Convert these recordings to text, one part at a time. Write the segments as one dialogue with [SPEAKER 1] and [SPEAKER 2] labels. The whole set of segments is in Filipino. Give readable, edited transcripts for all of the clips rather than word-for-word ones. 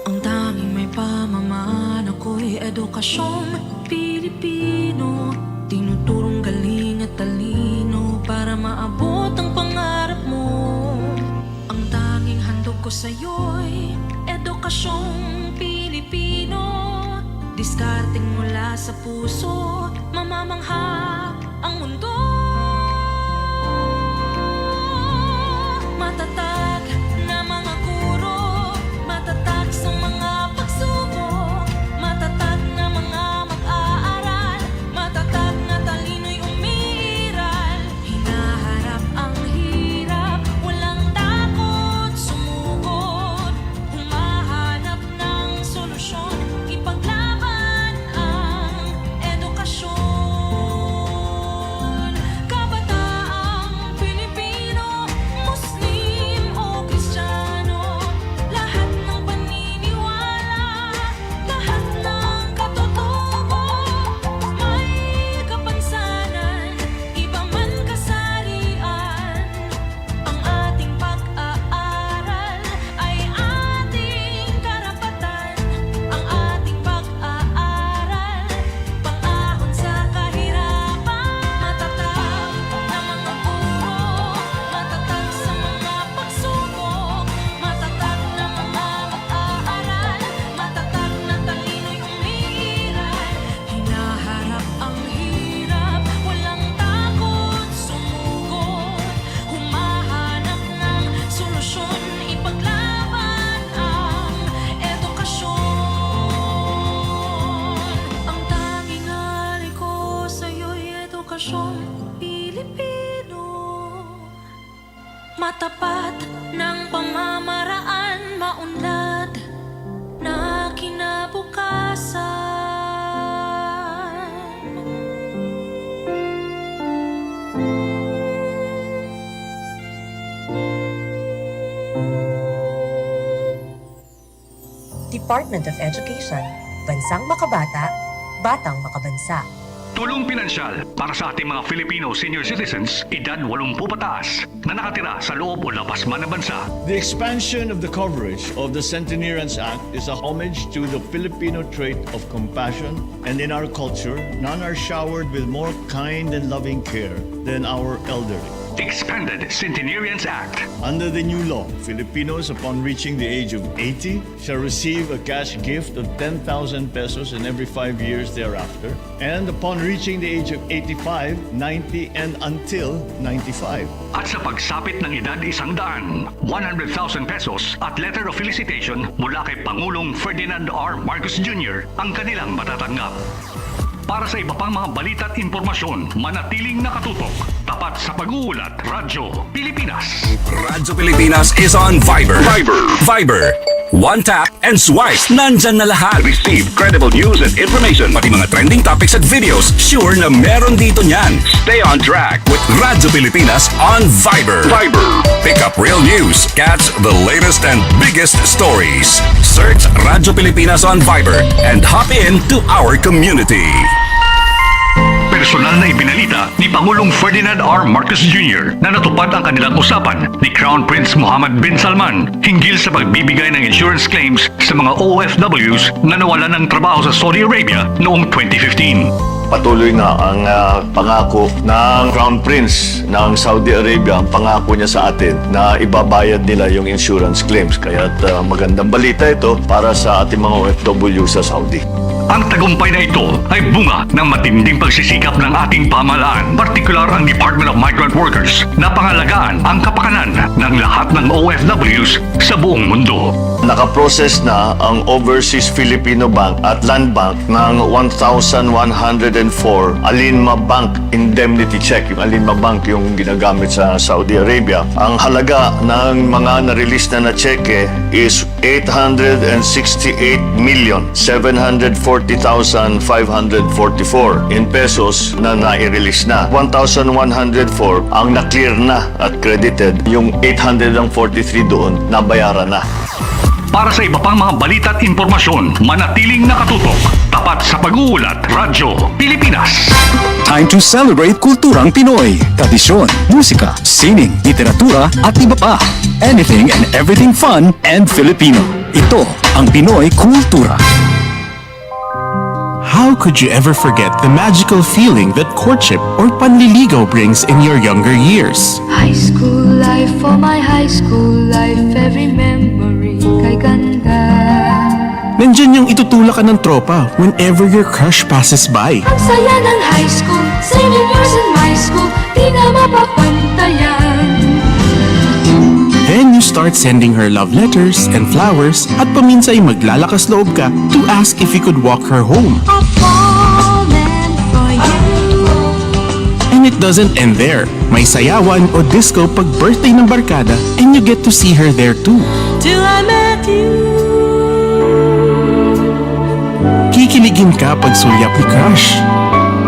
[SPEAKER 1] Ang tanging may pamamaan ako'y edukasyong Pilipino. Tinuturong galing at talino para maabot ang pangarap mo. Ang tanging handog ko sa'yo'y edukasyong Pilipino. Diskarteng mula sa puso, mamamangha ang mundo. Matatag na mga guro, matatag sa mga pagsubok, matatag na mga mag-aaral, matatag na talino'y umiiral. Hinaharap ang hirap, walang takot sumugod, humahanap ng solusyon, ipaglaban ang edukasyon. Kabataang Pilipino, Muslim o Kristiyano, lahat ng paniniwala, lahat ng katutubo, may kapansanan, iba man kasarian. Ang ating pag-aaral ay ating karapatan. Ang ating pag-aaral, pang-ahon sa kahirapan. Matatag na mga guro, matatag sa mga pagsubok, matatag na mga mag-aaral, matatag na talino'y umiiral. Hinaharap ang hirap, walang takot sumugod, humahanap ng solusyon, ipaglaban ang edukasyon. Ang tanging hari ko sa'yo'y edukasyong Pilipino. Matapat ng pamamaraan, maunlad na kinabukasan.
[SPEAKER 2] Department of Education, Bansang Makabata, Batang Makabansa.
[SPEAKER 3] Tulong pinansyal para sa ating mga Filipino senior citizens, edad 80 pataas, na nakatira sa loob o labas man ng bansa.
[SPEAKER 4] The expansion of the coverage of the Centenarians Act is a homage to the Filipino trait of compassion, and in our culture, none are showered with more kind and loving care than our elderly.
[SPEAKER 3] Expanded Centenarians Act.
[SPEAKER 4] Under the new law, Filipinos upon reaching the age of 80 shall receive a cash gift of 10,000 pesos in every 5 years thereafter, and upon reaching the age of 85, 90, and until 95.
[SPEAKER 3] At sa pagsapit ng edad 100, 100,000 pesos at letter of felicitation mula kay Pangulong Ferdinand R. Marcos Jr. ang kanilang matatanggap. Para sa iba pang mga balita at impormasyon, manatiling nakatutok. Tapat sa pag-uulat, Radyo Pilipinas.
[SPEAKER 5] Radyo Pilipinas is on Viber. Viber. One tap and swipe. Nandyan na lahat. Receive credible news and information. Pati mga trending topics at videos. Sure na meron dito niyan. Stay on track with Radyo Pilipinas on Viber. Pick up real news. Catch the latest and biggest stories. Search Radyo Pilipinas on Viber and hop in to our community.
[SPEAKER 3] Personal na ibinalita ni Pangulong Ferdinand R. Marcos Jr. na natupad ang kanilang usapan ni Crown Prince Mohammed bin Salman hinggil sa pagbibigay ng insurance claims sa mga OFWs na nawalan ng trabaho sa Saudi Arabia noong 2015.
[SPEAKER 4] Patuloy na ang pangako ng Crown Prince ng Saudi Arabia, ang pangako niya sa atin na ibabayad nila yung insurance claims. Kaya magandang balita ito para sa ating mga OFW sa Saudi.
[SPEAKER 3] Ang tagumpay na ito ay bunga ng matinding pagsisikap ng ating pamahalaan, partikular ang Department of Migrant Workers, na pangalagaan ang kapakanan ng lahat ng OFWs sa buong mundo.
[SPEAKER 4] Nakaprocess na ang Overseas Filipino Bank at Land Bank ng 1,104 Alinma Bank Indemnity Check. Yung Alinma Bank yung ginagamit sa Saudi Arabia. Ang halaga ng mga na-release na cheque is 868,740,544 in pesos na nai-release na. 1,104 ang na-clear na at credited. Yung 843 doon, nabayaran na.
[SPEAKER 3] Para sa iba pang mga balita at impormasyon, manatiling nakatutok. Tapat sa pag-uulat, Radyo Pilipinas.
[SPEAKER 5] Time to celebrate kulturang Pinoy. Tradisyon, musika, sining, literatura at iba pa. Anything and everything fun and Filipino. Ito ang Pinoy Kultura.
[SPEAKER 6] How could you ever forget the magical feeling that courtship or panliligaw brings in your younger years?
[SPEAKER 7] High school life, for my high school life, every memory kay ganda.
[SPEAKER 6] Nandyan yung itutulak ka ng tropa whenever your crush passes by.
[SPEAKER 7] Ang saya ng high school, senior years in my school, di na mapapantayan.
[SPEAKER 6] Then you start sending her love letters and flowers at paminsay maglalakas loob ka to ask if you could walk her home.
[SPEAKER 7] I've fallen for you.
[SPEAKER 6] And it doesn't end there. May sayawan o disco pag birthday ng barkada and you get to see her there too.
[SPEAKER 1] Till I met you.
[SPEAKER 6] Kikiligin ka pag sulyap ni crush.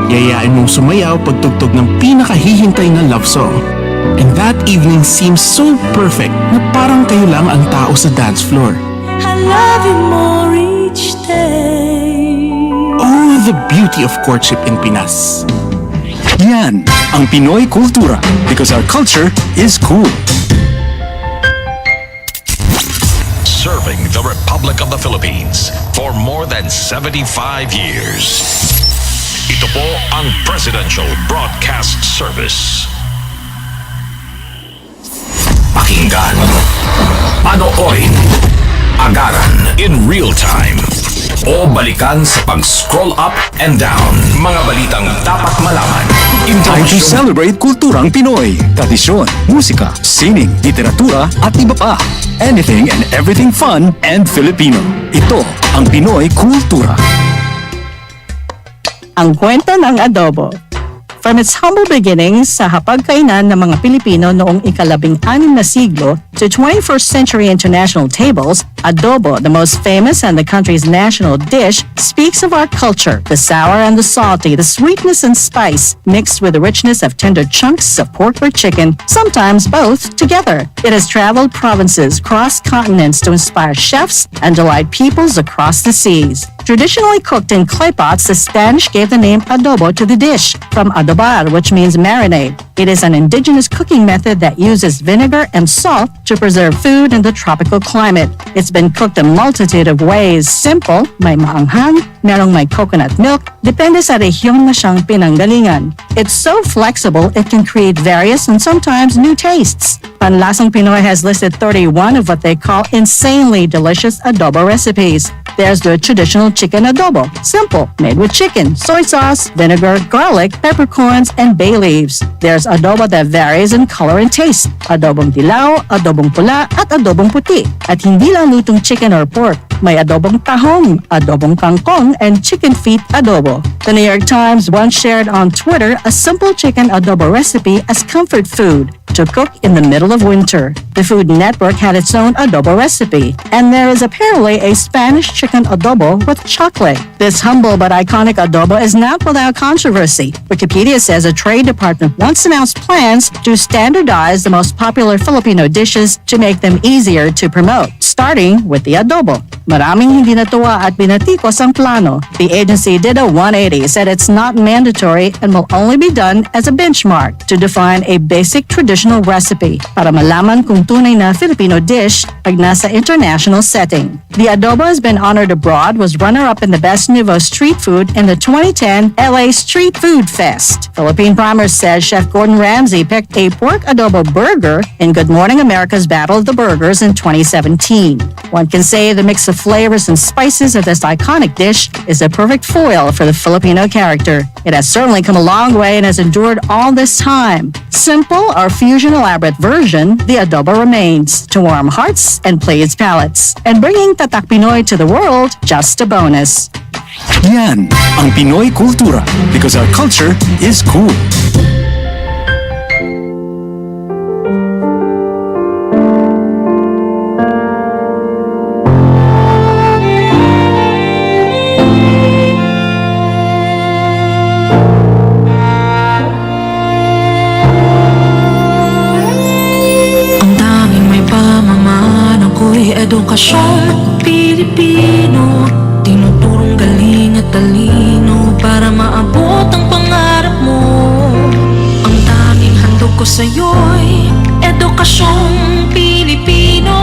[SPEAKER 6] Yayain mong sumayaw pag tugtog ng pinakahihintay na love song. And that evening seems so perfect na parang kayo lang ang tao sa dance floor.
[SPEAKER 1] I love you more each day.
[SPEAKER 6] Oh, the beauty of courtship in Pinas.
[SPEAKER 5] Yan ang Pinoy Kultura because our culture is cool.
[SPEAKER 8] Serving the Republic of the Philippines for more than 75 years. Ito po ang Presidential Broadcast Service. Pakinggan, panoorin, agaran in real time, o balikan sa pag-scroll up and down. Mga balitang dapat malaman.
[SPEAKER 5] Time to celebrate kulturang Pinoy. Tradisyon, musika, sining, literatura at iba pa. Anything and everything fun and Filipino. Ito ang Pinoy Kultura.
[SPEAKER 9] Ang kwento ng adobo. From its humble beginnings sa hapagkainan ng mga Pilipino noong ika-16 na siglo to 21st century international tables, adobo, the most famous and the country's national dish, speaks of our culture, the sour and the salty, the sweetness and spice, mixed with the richness of tender chunks of pork or chicken, sometimes both together. It has traveled provinces, crossed continents to inspire chefs and delight peoples across the seas. Traditionally cooked in clay pots, the Spanish gave the name adobo to the dish, from adobar, which means marinade. It is an indigenous cooking method that uses vinegar and salt to preserve food in the tropical climate. It's been cooked a multitude of ways. Simple, may maanghang, merong may coconut milk, depende sa rehiyon na siyang pinanggalingan. It's so flexible, it can create various and sometimes new tastes. Panlasang Pinoy has listed 31 of what they call insanely delicious adobo recipes. There's the traditional chicken adobo, simple, made with chicken, soy sauce, vinegar, garlic, peppercorns, and bay leaves. There's adobo that varies in color and taste. Adobong dilaw, adobong pula, at adobong puti. At hindi lang lutong chicken or pork. May adobong tahong, adobong kangkong, and chicken feet adobo. The New York Times once shared on Twitter a simple chicken adobo recipe as comfort food to cook in the middle of winter. The Food Network had its own adobo recipe, and there is apparently a Spanish chicken adobo with chocolate. This humble but iconic adobo is not without controversy. Wikipedia says a trade department once announced plans to standardize the most popular Filipino dishes to make them easier to promote, starting with the adobo. Maraming hindi natuwa at binatikos ang plano. The agency did a 180, said it's not mandatory and will only be done as a benchmark to define a basic traditional recipe para malaman kung tunay na Filipino dish pag nasa international setting. The adobo has been honored abroad, was runner-up in the Best Nouveau Street Food in the 2010 LA Street Food Fest. Philippine Primer says Chef Gordon Ramsay picked a pork adobo burger in Good Morning America's Battle of the Burgers in 2017. One can say the mix of flavors and spices of this iconic dish is a perfect foil for the Filipino character. It has certainly come a long way and has endured all this time. Simple or fusion elaborate version, the adobo remains to warm hearts and please palates. And bringing Tatak Pinoy to the world, just a bonus.
[SPEAKER 5] Yan ang Pinoy Kultura because our culture is cool.
[SPEAKER 1] Ang tanging may pamamana ko'y Edukasyong Pilipino, tinuturong galing at talino para maabot ang pangarap mo. Ang tanging handog ko sa'yo'y Edukasyong Pilipino,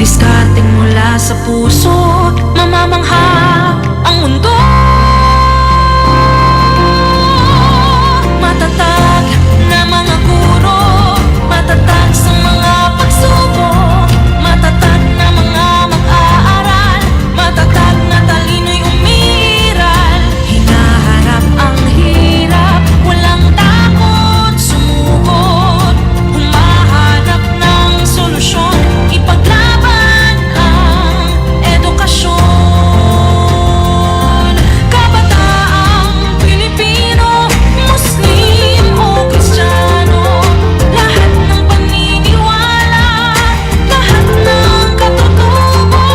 [SPEAKER 1] diskarteng mula sa puso, mamamangha ang mundo. Matatag na mga guro, matatag sa mga pagsubok, matatag na mga mag-aaral, matatag na talino'y umiiral. Hinaharap ang hirap, walang takot sumugod, humahanap ng solusyon, ipaglaban ang edukasyon. Kabataang Pilipino, Muslim o Kristiyano, lahat ng paniniwala, lahat ng katutubo,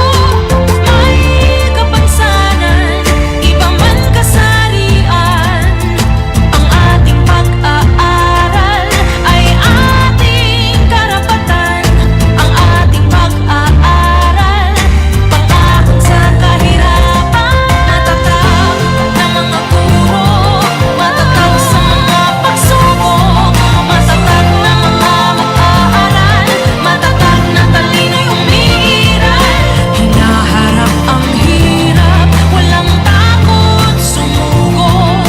[SPEAKER 1] may kapansanan, iba man kasarian. Ang ating pag-aaral ay ating karapatan, ang ating pag-aaral, pang-ahon sa kahirapan. Matatag na mga guro, matatag sa mga pagsubok, matatag na mga mag-aaral, matatag na talino'y umiiral. Hinaharap ang hirap, walang takot sumugod,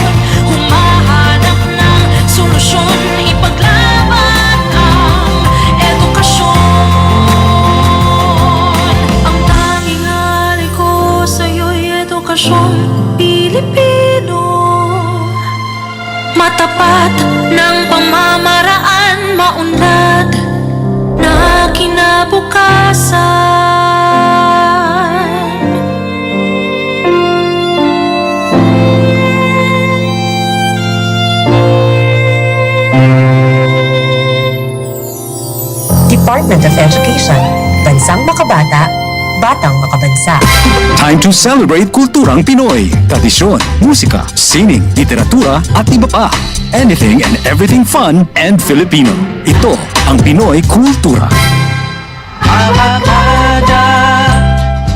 [SPEAKER 1] humahanap ng solusyon, ipaglaban ang edukasyon. Ang tanging alay ko sa'yo'y Edukasyong Pilipino, matapat ng pamamaraan, maunlad na kinabukasan.
[SPEAKER 2] Department of Education, Bansang Makabata, Batang Makabansa.
[SPEAKER 5] Time to celebrate kulturang Pinoy. Tradisyon, musika, sining, literatura at iba pa. Anything and everything fun and Filipino. Ito ang Pinoy Kultura.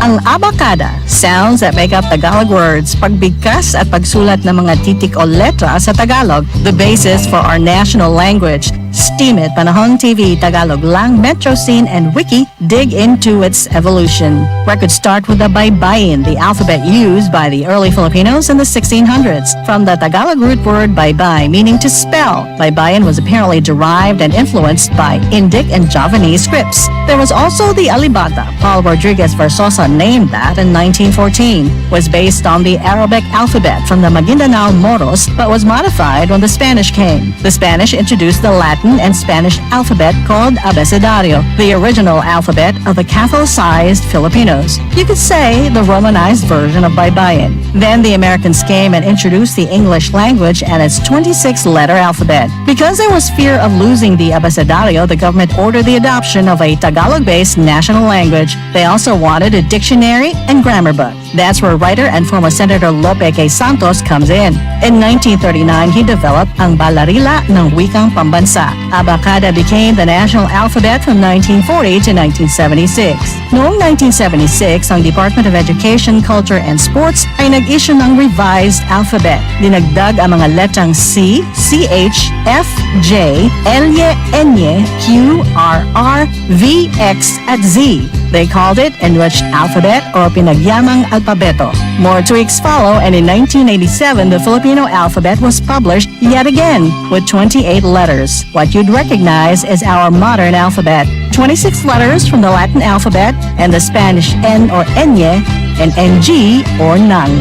[SPEAKER 9] Ang abakada, sounds that make up Tagalog words, pagbigkas at pagsulat ng mga titik o letra sa Tagalog, the basis for our national language. Steam It, Panahon TV, Tagalog Lang, Metro Scene, and Wiki dig into its evolution. Records start with the baybayin, the alphabet used by the early Filipinos in the 1600s. From the Tagalog root word baybay, meaning to spell, baybayin was apparently derived and influenced by Indic and Javanese scripts. There was also the alibata. Paul Rodriguez Versosa named that in 1914. Was based on the Arabic alphabet from the Maguindanao Moros, but was modified when the Spanish came. The Spanish introduced the Latin and Spanish alphabet called abecedario, the original alphabet of the Catholicized Filipinos. You could say the Romanized version of baybayin. Then the Americans came and introduced the English language and its 26-letter alphabet. Because there was fear of losing the abecedario, the government ordered the adoption of a Tagalog-based national language. They also wanted a dictionary and grammar book. That's where writer and former Senator Lope K. Santos comes in. In 1939, he developed ang Balarila ng Wikang Pambansa. Abacada became the national alphabet from 1940 to 1976. Noong 1976, ang Department of Education, Culture and Sports ay nag-issue ng revised alphabet. Dinagdag ang mga letrang C, CH, F, J, L, N, Q, R, R, V, X at Z. They called it Enriched Alphabet or Pinagyamang Alpabeto. More tweaks follow, and in 1987, the Filipino alphabet was published yet again with 28 letters. What you'd recognize is our modern alphabet. 26 letters from the Latin alphabet and the Spanish N or Enye and NG or Nang.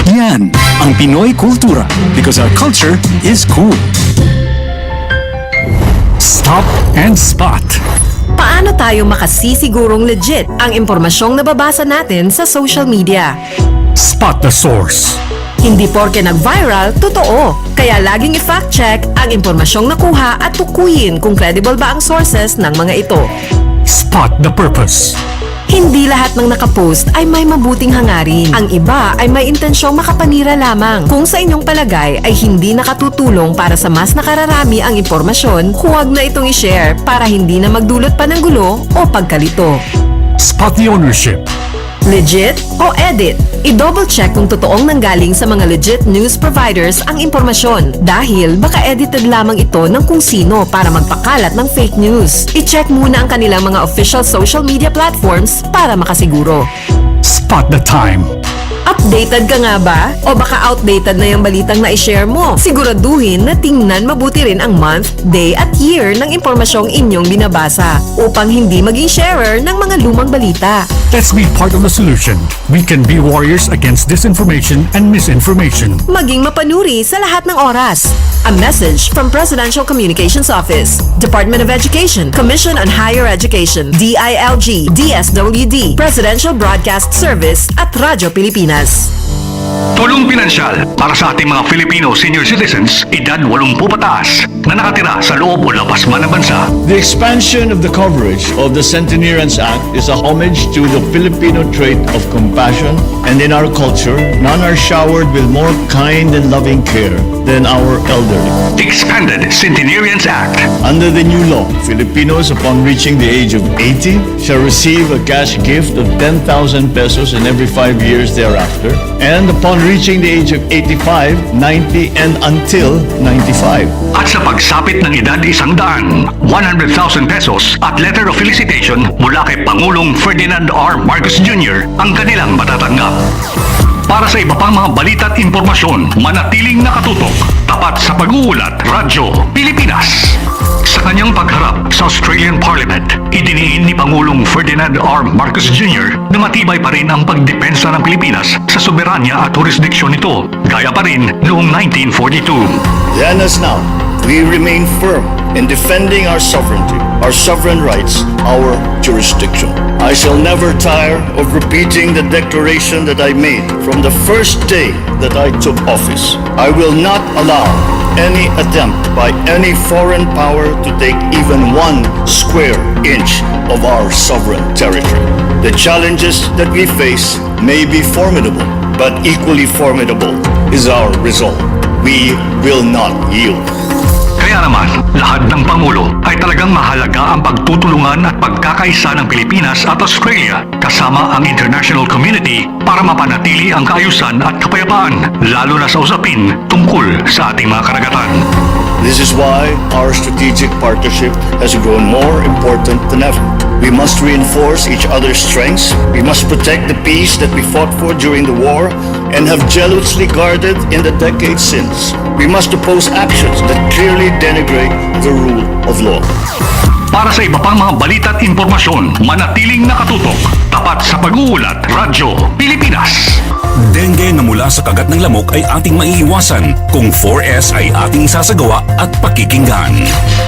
[SPEAKER 5] Yan ang Pinoy Kultura because our culture is cool. Stop and Spot.
[SPEAKER 10] Paano tayo makasisigurong legit ang impormasyong nababasa natin sa social media?
[SPEAKER 5] Spot the source.
[SPEAKER 10] Hindi porke nag-viral, totoo. Kaya laging i-fact check ang impormasyong nakuha at tukuyin kung credible ba ang sources ng mga ito.
[SPEAKER 5] Spot the purpose.
[SPEAKER 10] Hindi lahat ng nakapost ay may mabuting hangarin. Ang iba ay may intensyong makapanira lamang. Kung sa inyong palagay ay hindi nakatutulong para sa mas nakararami ang impormasyon, huwag na itong i-share para hindi na magdulot pa ng gulo o pagkalito.
[SPEAKER 5] Spot the ownership.
[SPEAKER 10] Legit o edit? I-double check kung totoong nanggaling sa mga legit news providers ang impormasyon dahil baka edited lamang ito ng kung sino para magpakalat ng fake news. I-check muna ang kanilang mga official social media platforms para makasiguro.
[SPEAKER 5] Spot the time.
[SPEAKER 10] Updated ka nga ba? O baka outdated na yung balitang na i-share mo? Siguraduhin na tingnan mabuti rin ang month, day at year ng impormasyong inyong binabasa upang hindi maging sharer ng mga lumang balita.
[SPEAKER 5] Let's be part of the solution. We can be warriors against disinformation and misinformation.
[SPEAKER 10] Maging mapanuri sa lahat ng oras. A message from Presidential Communications Office, Department of Education, Commission on Higher Education, DILG, DSWD, Presidential Broadcast Service at Radyo Pilipinas.
[SPEAKER 3] Tulong pinansyal para sa ating mga Filipino senior citizens, edad 80 pataas, na nakatira sa loob o labas man ng bansa.
[SPEAKER 4] The expansion of the coverage of the Centenarians Act is a homage to the Filipino trait of compassion, and in our culture, none are showered with more kind and loving care than our elderly.
[SPEAKER 3] Expanded Centenarians Act.
[SPEAKER 4] Under the new law, Filipinos upon reaching the age of 80 shall receive a cash gift of 10,000 pesos in every 5 years thereafter, and upon reaching the age of 85, 90, and until 95.
[SPEAKER 3] At sa pagsapit ng edad 100, 100,000 pesos at letter of felicitation mula kay Pangulong Ferdinand R. Marcos Jr. ang kanilang matatanggap. Para sa iba pang mga balita at impormasyon, manatiling nakatutok, tapat sa pag-uulat, Radyo Pilipinas. Sa kanyang pagharap sa Australian Parliament, idiniin ni Pangulong Ferdinand R. Marcos Jr. na matibay pa rin ang pagdepensa ng Pilipinas sa soberanya at jurisdiksyon nito, gaya pa rin noong 1942.
[SPEAKER 4] Then as now, we remain firm in defending our sovereignty, our sovereign rights, our jurisdiction. I shall never tire of repeating the declaration that I made from the first day that I took office. I will not allow any attempt by any foreign power to take even 1 square inch of our sovereign territory. The challenges that we face may be formidable, but equally formidable is our resolve. We will not yield.
[SPEAKER 3] Kaya naman, lahat ng Pangulo ay talagang mahalaga ang pagtutulungan at pagkakaisa ng Pilipinas at Australia kasama ang international community para mapanatili ang kaayusan at kapayapaan, lalo na sa usapin tungkol sa ating mga karagatan.
[SPEAKER 4] This is why our strategic partnership has grown more important than ever. We must reinforce each other's strengths. We must protect the peace that we fought for during the war and have jealously guarded in the decades since. We must oppose actions that clearly denigrate the rule of law.
[SPEAKER 3] Para sa iba pang mga balita at impormasyon, manatiling nakatutok, tapat sa pag-uulat, Radyo Pilipinas.
[SPEAKER 5] Dengue na mula sa kagat ng lamok ay ating maiiwasan kung 4S ay ating sasagawa at pakikinggan.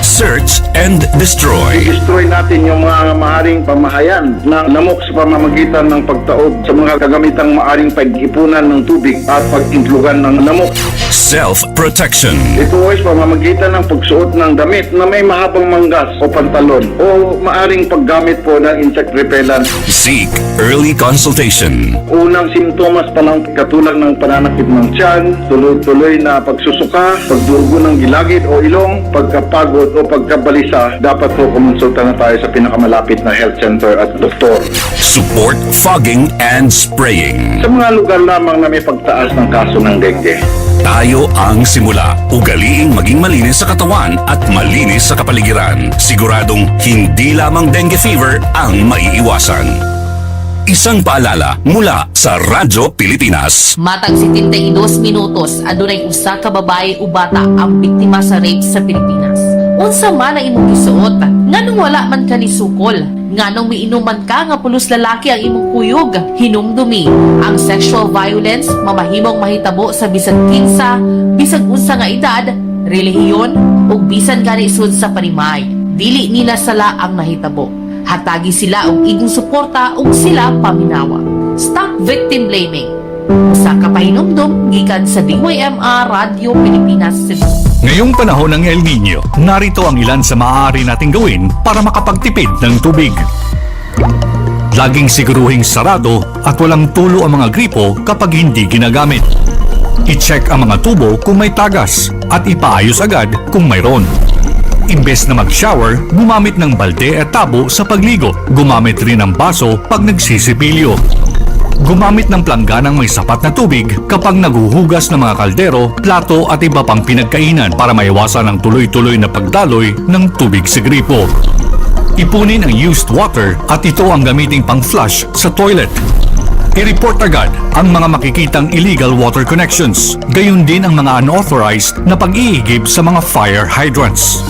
[SPEAKER 5] Search and destroy.
[SPEAKER 11] I-destroy natin yung mga maaring pamahayan ng lamok sa pamamagitan ng pagtaob sa mga kagamitang maaring pag-ipunan ng tubig at pag-intlugan ng lamok.
[SPEAKER 5] Self-protection.
[SPEAKER 11] Ito ay pamamagitan ng pagsuot ng damit na may mahabang manggas o pantalon o maaring paggamit po ng insect repellent.
[SPEAKER 5] Seek early consultation.
[SPEAKER 11] Unang simptomas pa lang katulad ng pananakit ng tiyan, tuloy-tuloy na pagsusuka, pagdurugo ng gilagid o ilong, pagkapagod o pagkabalisa, dapat po kumonsulta na tayo sa pinakamalapit na health center at doktor.
[SPEAKER 5] Support fogging and spraying.
[SPEAKER 11] Sa mga lugar lamang na may pagtaas ng kaso ng dengue.
[SPEAKER 5] Tayo ang simula. Ugaliing maging malinis sa katawan at malinis sa kapaligiran. Siguradong hindi lamang dengue fever ang maiiwasan. Isang paalala mula sa Radyo Pilipinas.
[SPEAKER 12] Matag 72 minutos, adunay usa ka babae o bata ang biktima sa rape sa Pilipinas. Unsa man ang imong gisuot, nganong wala man ka ni sukol, nganong miinuman ka nga pulos lalaki ang imong kuyog, hinumdumi. Ang sexual violence mamahimong mahitabo sa bisan kinsa, bisag unsa nga edad, relihiyon ug bisan gani isud sa panimay. Dili nila sala ang nahitabo. Hatagi sila og igong suporta ug sila paminawa. Stop victim blaming. Usa ka pahinumdum gikan sa DYMR Radio Pilipinas Cebu.
[SPEAKER 5] Ngayong panahon ng El Nino, narito ang ilan sa maaari nating gawin para makapagtipid ng tubig.
[SPEAKER 3] Laging siguruhing sarado at walang tulo ang mga gripo kapag hindi ginagamit. I-check ang mga tubo kung may tagas at ipaayos agad kung mayroon. Imbes na mag-shower, gumamit ng balde at tabo sa pagligo. Gumamit rin ng baso pag nagsisipilyo. Gumamit ng plangganang may sapat na tubig kapag naguhugas ng mga kaldero, plato at iba pang pinagkainan para maiwasan ang tuloy-tuloy na pagdaloy ng tubig sa gripo. Ipunin ang used water at ito ang gamiting pang-flush sa toilet. I-report agad ang mga makikitang illegal water connections, gayon din ang mga unauthorized na pag-iigib sa mga fire hydrants.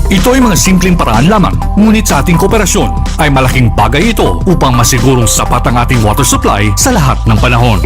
[SPEAKER 3] Ito ay mga simpleng paraan lamang, ngunit sa ating kooperasyon ay malaking bagay ito upang masigurong sapat ang ating water supply sa lahat ng panahon.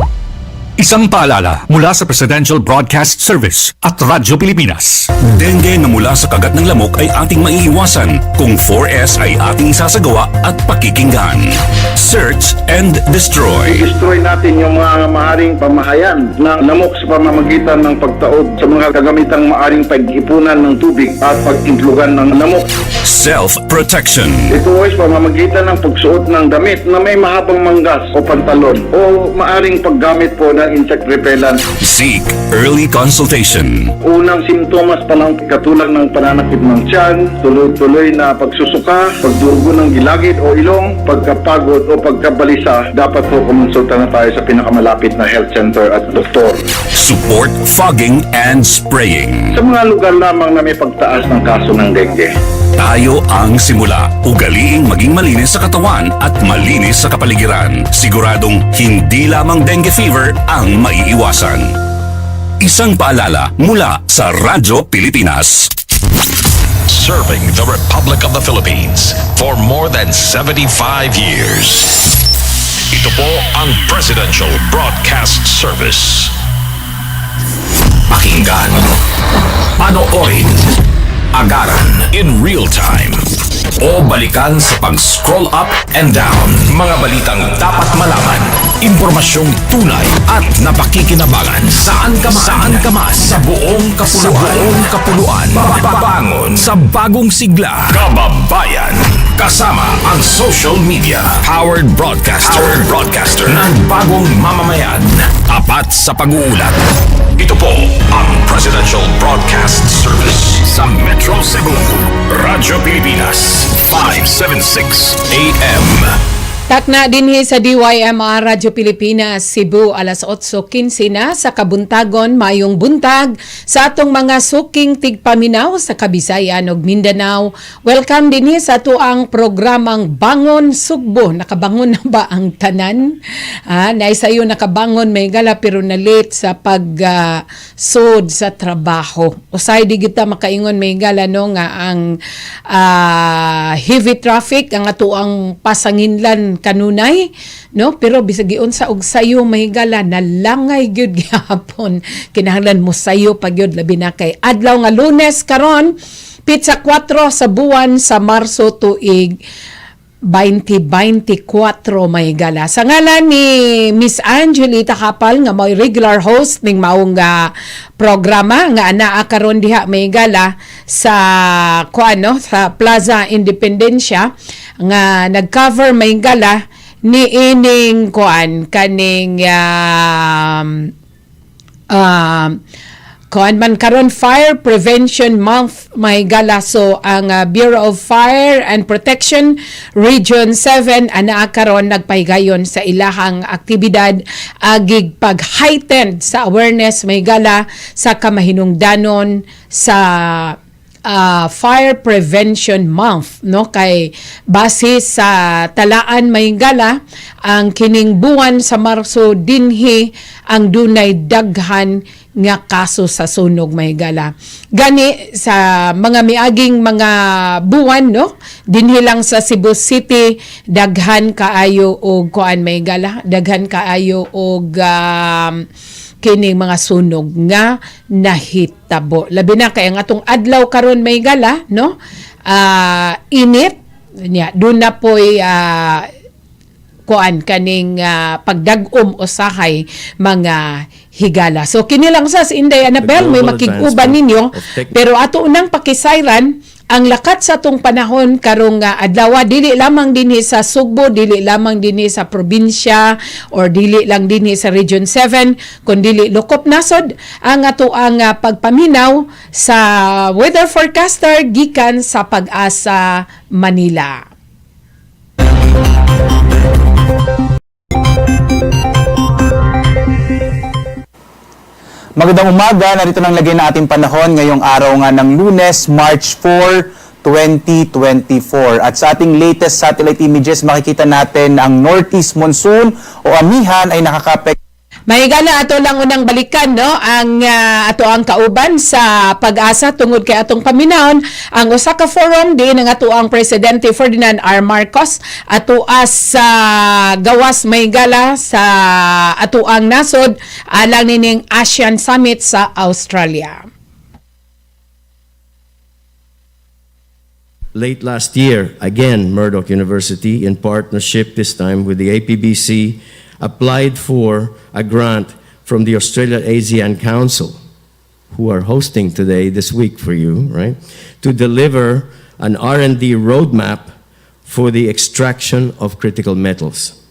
[SPEAKER 3] Isang paalala mula sa Presidential Broadcast Service at Radyo Pilipinas.
[SPEAKER 5] Dengue na mula sa kagat ng lamok ay ating maiiwasan kung 4S ay ating isasagawa at pakikinggan. Search and destroy.
[SPEAKER 11] I-destroy natin yung mga maaring pamahayan ng lamok sa pamamagitan ng pagtaob sa mga kagamitang maaring pag-ipunan ng tubig at pag-intlugan ng lamok.
[SPEAKER 5] Self-protection.
[SPEAKER 11] Ito ay sa pamamagitan ng pagsuot ng damit na may mahabang manggas o pantalon o maaring paggamit po ng insect repellent.
[SPEAKER 5] Seek early consultation.
[SPEAKER 11] Unang simptomas pa lang katulad ng pananakit ng tiyan, tuloy-tuloy na pagsusuka, pagdurugo ng gilagid o ilong, pagkapagod o pagkabalisa, dapat po kumonsulta na tayo sa pinakamalapit na health center at doktor.
[SPEAKER 5] Support fogging and spraying.
[SPEAKER 11] Sa mga lugar lamang na may pagtaas ng kaso ng dengue,
[SPEAKER 5] tayo ang simula. Ugaliing maging malinis sa katawan at malinis sa kapaligiran. Siguradong hindi lamang dengue fever ang maiiwasan. Isang paalala mula sa Radyo Pilipinas.
[SPEAKER 8] Serving the Republic of the Philippines for more than 75 years. Ito po ang Presidential Broadcast Service. Pakinggan, panoorin, agaran in real time o balikan sa pag-scroll up and down. Mga balitang dapat malaman, impormasyong tunay at napakikinabangan. Saan ka man sa buong kapuluan. Bangon sa bagong sigla. Kababayan, kasama ang social media. Powered broadcaster ng bagong mamamayan. Apat sa pag-uulat. Ito po ang Presidential Broadcast Service sa Metro Cebu. Radyo Pilipinas, 576 AM.
[SPEAKER 13] Takna dinhi sa DYMR Radyo Pilipinas, Cebu, alas 8:15 na sa kabuntagon, mayong buntag sa atong mga suking tigpaminaw sa Kabisayan ug Mindanao. Welcome dinhi sa tuang programang Bangon Sugbo. Nakabangon na ba ang tanan? Naisayo nakabangon may gala pero na late sa sod sa trabaho. Usay di kita makaingon may gala no nga ang heavy traffic ang atuang pasanginlan kanunay, no? Pero bisag giunsa og sayo mahigala nalangay gyud gihapon. Kinahanglan mo sayo pa gyud labi na kay adlaw nga Lunes karon pitsa 4 sa buwan sa Marso tuig 2024 mahigala. Sa ngalan ni Miss Angelie Tajapal nga may regular host ning maong programa nga anaa karon diha mahigala sa sa Plaza Independencia nga nag-cover mahigala ni ining kaning man karon Fire Prevention Month may gala. So ang Bureau of Fire and Protection Region 7 anaa karon nagpahigayon sa ilahang aktibidad agig pag-heightened sa awareness may gala sa kamahinungdanon sa Fire Prevention Month, no? Kay base sa talaan may gala ang kining buwan sa Marso dinhi ang dunay daghan nga kaso sa sunog may gala. Gani sa mga miaging mga buwan, no? Dinhi lang sa Cebu City daghan kaayo og may gala, daghan kaayo og kining mga sunog nga nahitabo. Labi na kay ang atong adlaw karon may gala, no? Init nya doon na po'y kaning pagdagom usahay mga higala. So kini lang sa Inday Annabel may makig-uban ninyo pero ato unang pakisayran ang lakat sa tong panahon karong adlaw dili lamang dinhi sa Cebu, dili lamang dinhi sa probinsya or dili lang dinhi sa Region 7 kundi lokop nasod ang atoang pagpaminaw sa weather forecaster gikan sa Pag-asa Manila.
[SPEAKER 14] Magandang umaga, narito nang lagay na ating panahon ngayong araw nga ng Lunes, March 4, 2024. At sa ating latest satellite images, makikita natin ang northeast monsoon o amihan ay nakakapek.
[SPEAKER 13] Mahigala ato lang unang balikan no ang ato ang kauban sa Pag-asa tungod kay atong paminahon ang usa ka forum din ng ato ang presidente Ferdinand R. Marcos ato sa gawas mahigala sa ato ang nasod alang nining ASEAN Summit sa Australia.
[SPEAKER 15] Late last year, again, Murdoch University, in partnership this time with the APBC, applied for a grant from the Australia-ASEAN Council, who are hosting today, this week for you, right, to deliver an R&D roadmap for the extraction of critical metals.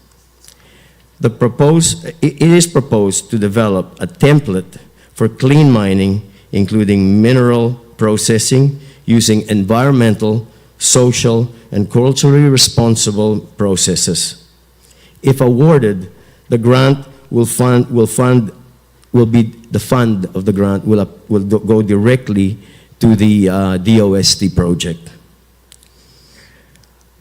[SPEAKER 15] It is proposed to develop a template for clean mining, including mineral processing, using environmental, social, and culturally responsible processes. If awarded, the grant the fund of the grant will go directly to the DOST project.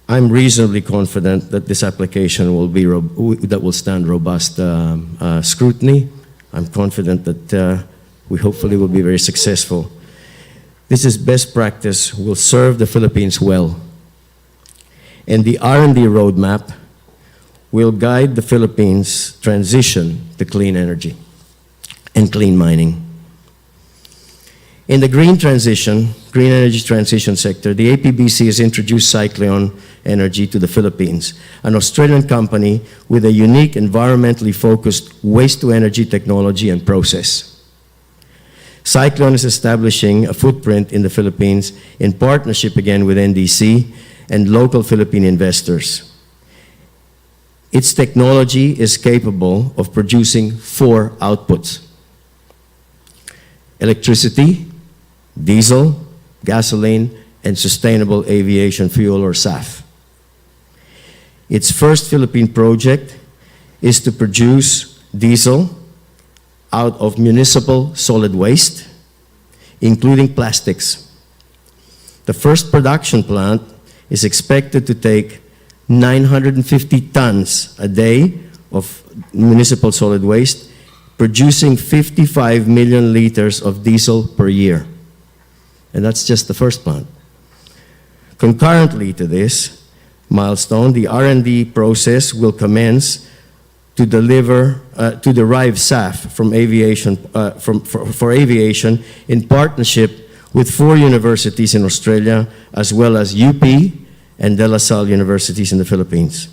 [SPEAKER 15] I'm reasonably confident that this application will stand robust scrutiny. I'm confident that we hopefully will be very successful. This is best practice, will serve the Philippines well. And the R&D roadmap will guide the Philippines' transition to clean energy and clean mining. In the green energy transition sector, the APBC has introduced Cyclone Energy to the Philippines, an Australian company with a unique environmentally focused waste-to-energy technology and process. Cyclone is establishing a footprint in the Philippines in partnership again with NDC and local Philippine investors. Its technology is capable of producing 4 outputs: electricity, diesel, gasoline, and sustainable aviation fuel or SAF. Its first Philippine project is to produce diesel out of municipal solid waste, including plastics. The first production plant is expected to take 950 tons a day of municipal solid waste, producing 55 million liters of diesel per year. And that's just the first plant. Concurrently to this milestone, the R&D process will commence to derive SAF from aviation, for aviation in partnership with 4 universities in Australia, as well as UP and De La Salle universities in the Philippines.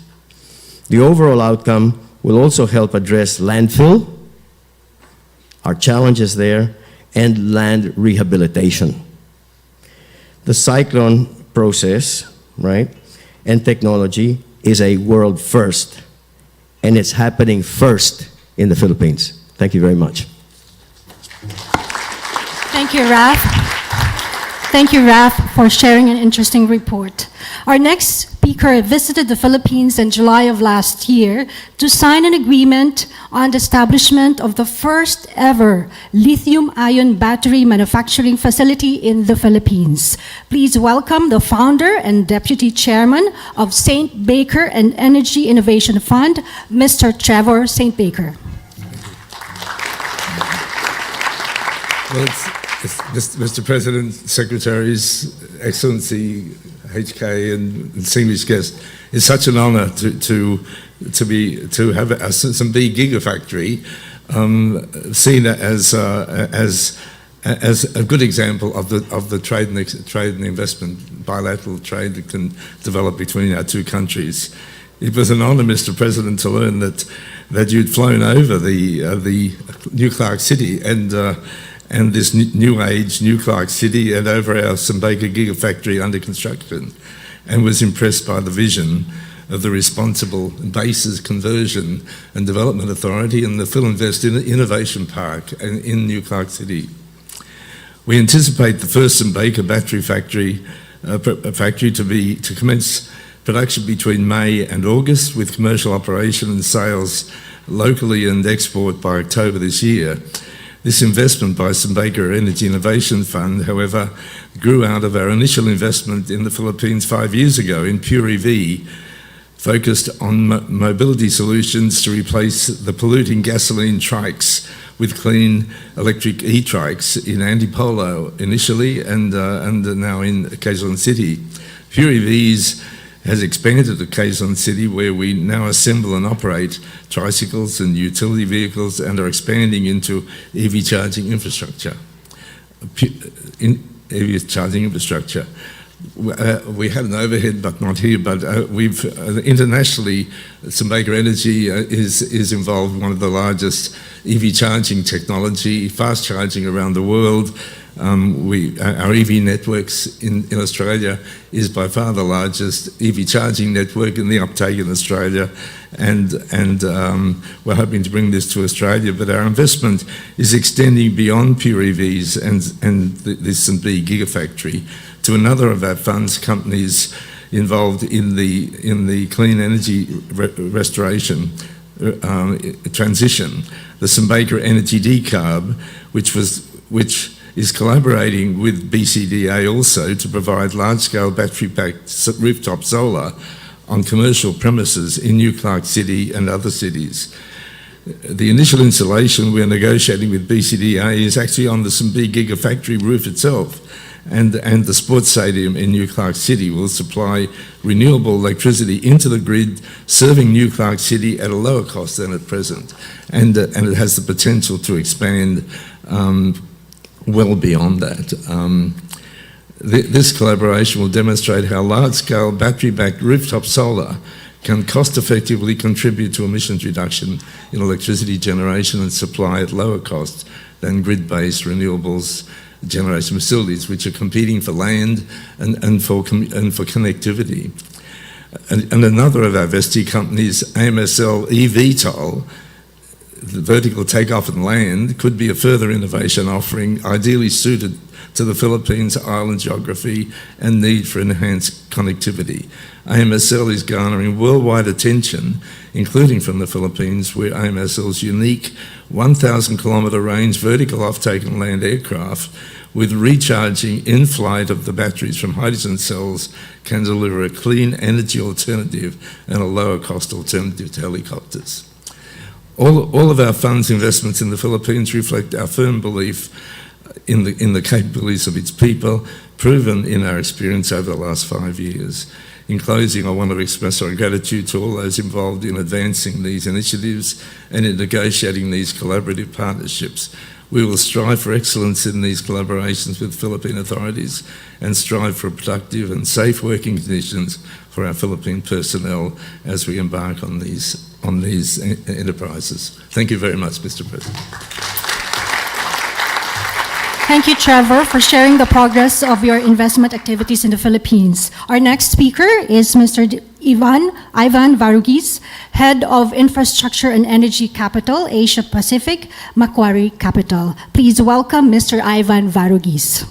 [SPEAKER 15] The overall outcome will also help address landfill, our challenges there, and land rehabilitation. The Cyclone process, right, and technology is a world first, and it's happening first in the Philippines. Thank you very much.
[SPEAKER 16] Thank you, Raf. Thank you, Raf, for sharing an interesting report. Our next speaker visited the Philippines in July of last year to sign an agreement on the establishment of the first ever lithium-ion battery manufacturing facility in the Philippines. Please welcome the founder and deputy chairman of St. Baker and Energy Innovation Fund, Mr. Trevor St. Baker.
[SPEAKER 17] Well, Mr. President, Secretaries, Excellency, HK, and distinguished guests, it's such an honor to have some big gigafactory seen as a good example of the trade and investment, bilateral trade that can develop between our two countries. It was an honor, Mr. President, to learn that you'd flown over the New Clark City and this new age, New Clark City, and over our Symbaker Gigafactory under construction, and was impressed by the vision of the Responsible Bases Conversion and Development Authority and the Philinvest Innovation Park in New Clark City. We anticipate the first Symbaker battery factory to commence production between May and August, with commercial operation and sales locally and export by October this year. This investment by Symbaker Energy Innovation Fund, however, grew out of our initial investment in the Philippines 5 years ago in Pure EV, focused on mobility solutions to replace the polluting gasoline trikes with clean electric e-trikes in Antipolo initially and now in Quezon City. Pure EVs has expanded to Quezon City, where we now assemble and operate tricycles and utility vehicles, and are expanding into EV charging infrastructure. We had an overhead, but not here. But we've internationally, Symbaker Energy is involved in one of the largest EV charging technology, fast charging around the world. Our EV networks in Australia is by far the largest EV charging network in the uptake in Australia, and we're hoping to bring this to Australia. But our investment is extending beyond pure EVs and this St.B. Gigafactory to another of our funds companies involved in the clean energy restoration transition, the Symbaker Energy Decarb, which is collaborating with BCDA also to provide large-scale battery-packed rooftop solar on commercial premises in New Clark City and other cities. The initial installation we're negotiating with BCDA is actually on the St.B. Gigafactory roof itself, and the sports stadium in New Clark City will supply renewable electricity into the grid, serving New Clark City at a lower cost than at present, and it has the potential to expand well beyond that. This collaboration will demonstrate how large-scale battery-backed rooftop solar can cost-effectively contribute to emissions reduction in electricity generation and supply at lower cost than grid-based renewables generation facilities, which are competing for land and for connectivity. And another of our vested companies, AMSL eVTOL, the vertical takeoff and land, could be a further innovation offering ideally suited to the Philippines' island geography and need for enhanced connectivity. AMSL is garnering worldwide attention, including from the Philippines, where AMSL's unique 1,000-kilometre range vertical off-take and land aircraft with recharging in flight of the batteries from hydrogen cells can deliver a clean energy alternative and a lower cost alternative to helicopters. All of our funds investments in the Philippines reflect our firm belief in the capabilities of its people, proven in our experience over the last 5 years. In closing, I want to express our gratitude to all those involved in advancing these initiatives and in negotiating these collaborative partnerships. We will strive for excellence in these collaborations with Philippine authorities and strive for productive and safe working conditions for our Philippine personnel as we embark on these enterprises. Thank you very much, Mr. President.
[SPEAKER 16] Thank you, Trevor, for sharing the progress of your investment activities in the Philippines. Our next speaker is Mr. Ivan Varugis, Head of Infrastructure and Energy Capital, Asia Pacific, Macquarie Capital. Please welcome Mr. Ivan Varugis.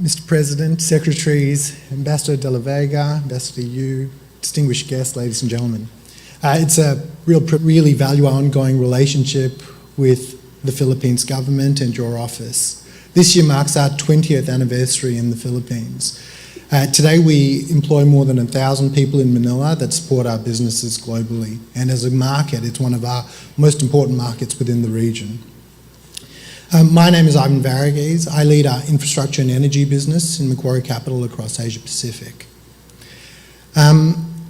[SPEAKER 18] Mr. President, Secretaries, Ambassador De La Vega, Ambassador Yu, distinguished guests, ladies and gentlemen. It's a really value our ongoing relationship with the Philippines government and your office. This year marks our 20th anniversary in the Philippines. Today we employ more than 1,000 people in Manila that support our businesses globally. And as a market, it's one of our most important markets within the region. My name is Ivan Varugis. I lead our infrastructure and energy business in Macquarie Capital across Asia Pacific.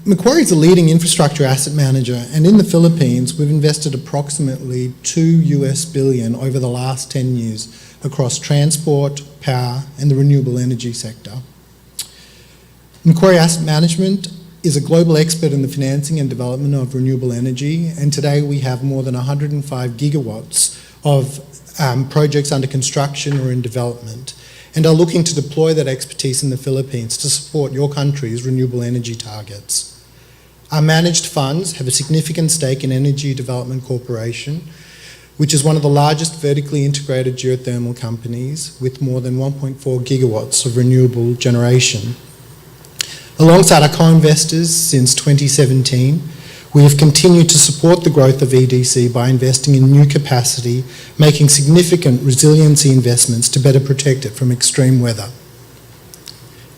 [SPEAKER 18] Macquarie is a leading infrastructure asset manager, and in the Philippines, we've invested approximately $2 billion over the last 10 years across transport, power, and the renewable energy sector. Macquarie Asset Management is a global expert in the financing and development of renewable energy, and today we have more than 105 gigawatts of projects under construction or in development, and are looking to deploy that expertise in the Philippines to support your country's renewable energy targets. Our managed funds have a significant stake in Energy Development Corporation, which is one of the largest vertically integrated geothermal companies with more than 1.4 gigawatts of renewable generation. Alongside our co-investors since 2017, we have continued to support the growth of EDC by investing in new capacity, making significant resiliency investments to better protect it from extreme weather.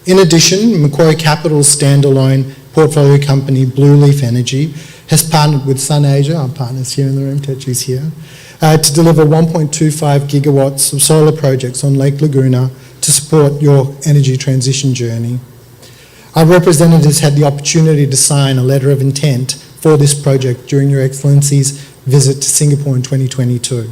[SPEAKER 18] In addition, Macquarie Capital's standalone portfolio company, Blue Leaf Energy, has partnered with SunAsia, our partners here in the room, Techi's here, to deliver 1.25 gigawatts of solar projects on Lake Laguna to support your energy transition journey. Our representatives had the opportunity to sign a letter of intent for this project during Your Excellency's visit to Singapore in 2022.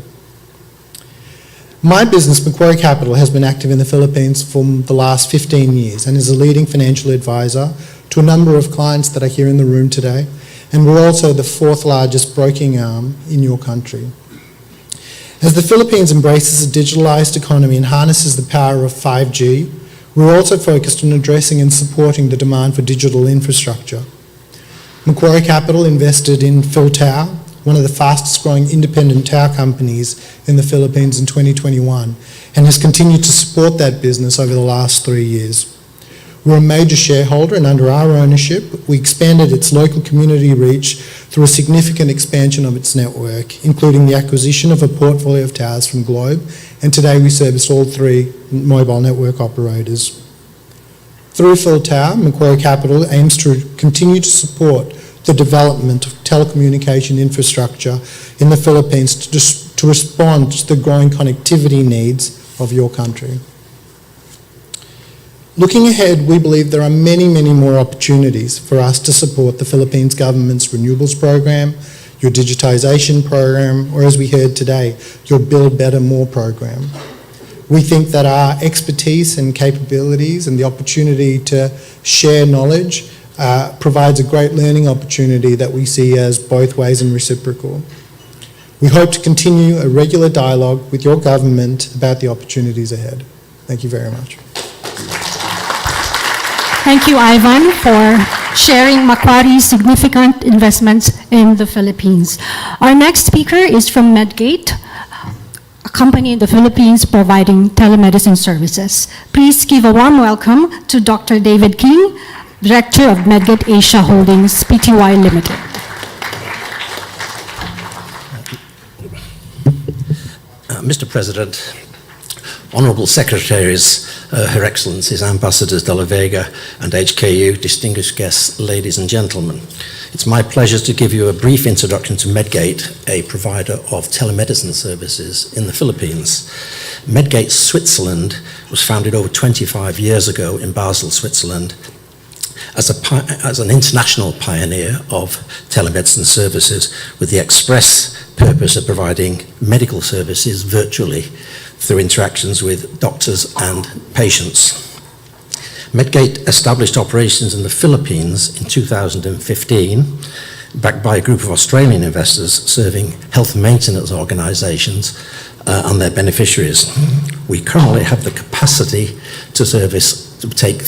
[SPEAKER 18] My business, Macquarie Capital, has been active in the Philippines for the last 15 years and is a leading financial advisor to a number of clients that are here in the room today, and we're also the fourth largest broking arm in your country. As the Philippines embraces a digitalized economy and harnesses the power of 5G, we're also focused on addressing and supporting the demand for digital infrastructure. Macquarie Capital invested in PhilTower, one of the fastest growing independent tower companies in the Philippines in 2021, and has continued to support that business over the last 3 years. We're a major shareholder, and under our ownership, we expanded its local community reach through a significant expansion of its network, including the acquisition of a portfolio of towers from Globe, and today we service all 3 mobile network operators. Through PhilTower, Macquarie Capital aims to continue to support the development of telecommunication infrastructure in the Philippines to respond to the growing connectivity needs of your country. Looking ahead, we believe there are many, many more opportunities for us to support the Philippines government's renewables program, your digitisation program, or as we heard today, your Build Better More program. We think that our expertise and capabilities and the opportunity to share knowledge provides a great learning opportunity that we see as both ways and reciprocal. We hope to continue a regular dialogue with your government about the opportunities ahead. Thank you very much.
[SPEAKER 16] Thank you, Ivan, for sharing Macquarie's significant investments in the Philippines. Our next speaker is from Medgate, a company in the Philippines providing telemedicine services. Please give a warm welcome to Dr. David King, Director of Medgate Asia Holdings Pty Limited.
[SPEAKER 19] Mr. President, Honourable Secretaries, Her Excellencies, Ambassadors de la Vega and HKU, distinguished guests, ladies and gentlemen. It's my pleasure to give you a brief introduction to Medgate, a provider of telemedicine services in the Philippines. Medgate Switzerland was founded over 25 years ago in Basel, Switzerland, as an international pioneer of telemedicine services with the express purpose of providing medical services virtually through interactions with doctors and patients. Medgate established operations in the Philippines in 2015, backed by a group of Australian investors serving health maintenance organisations and their beneficiaries. We currently have the capacity to take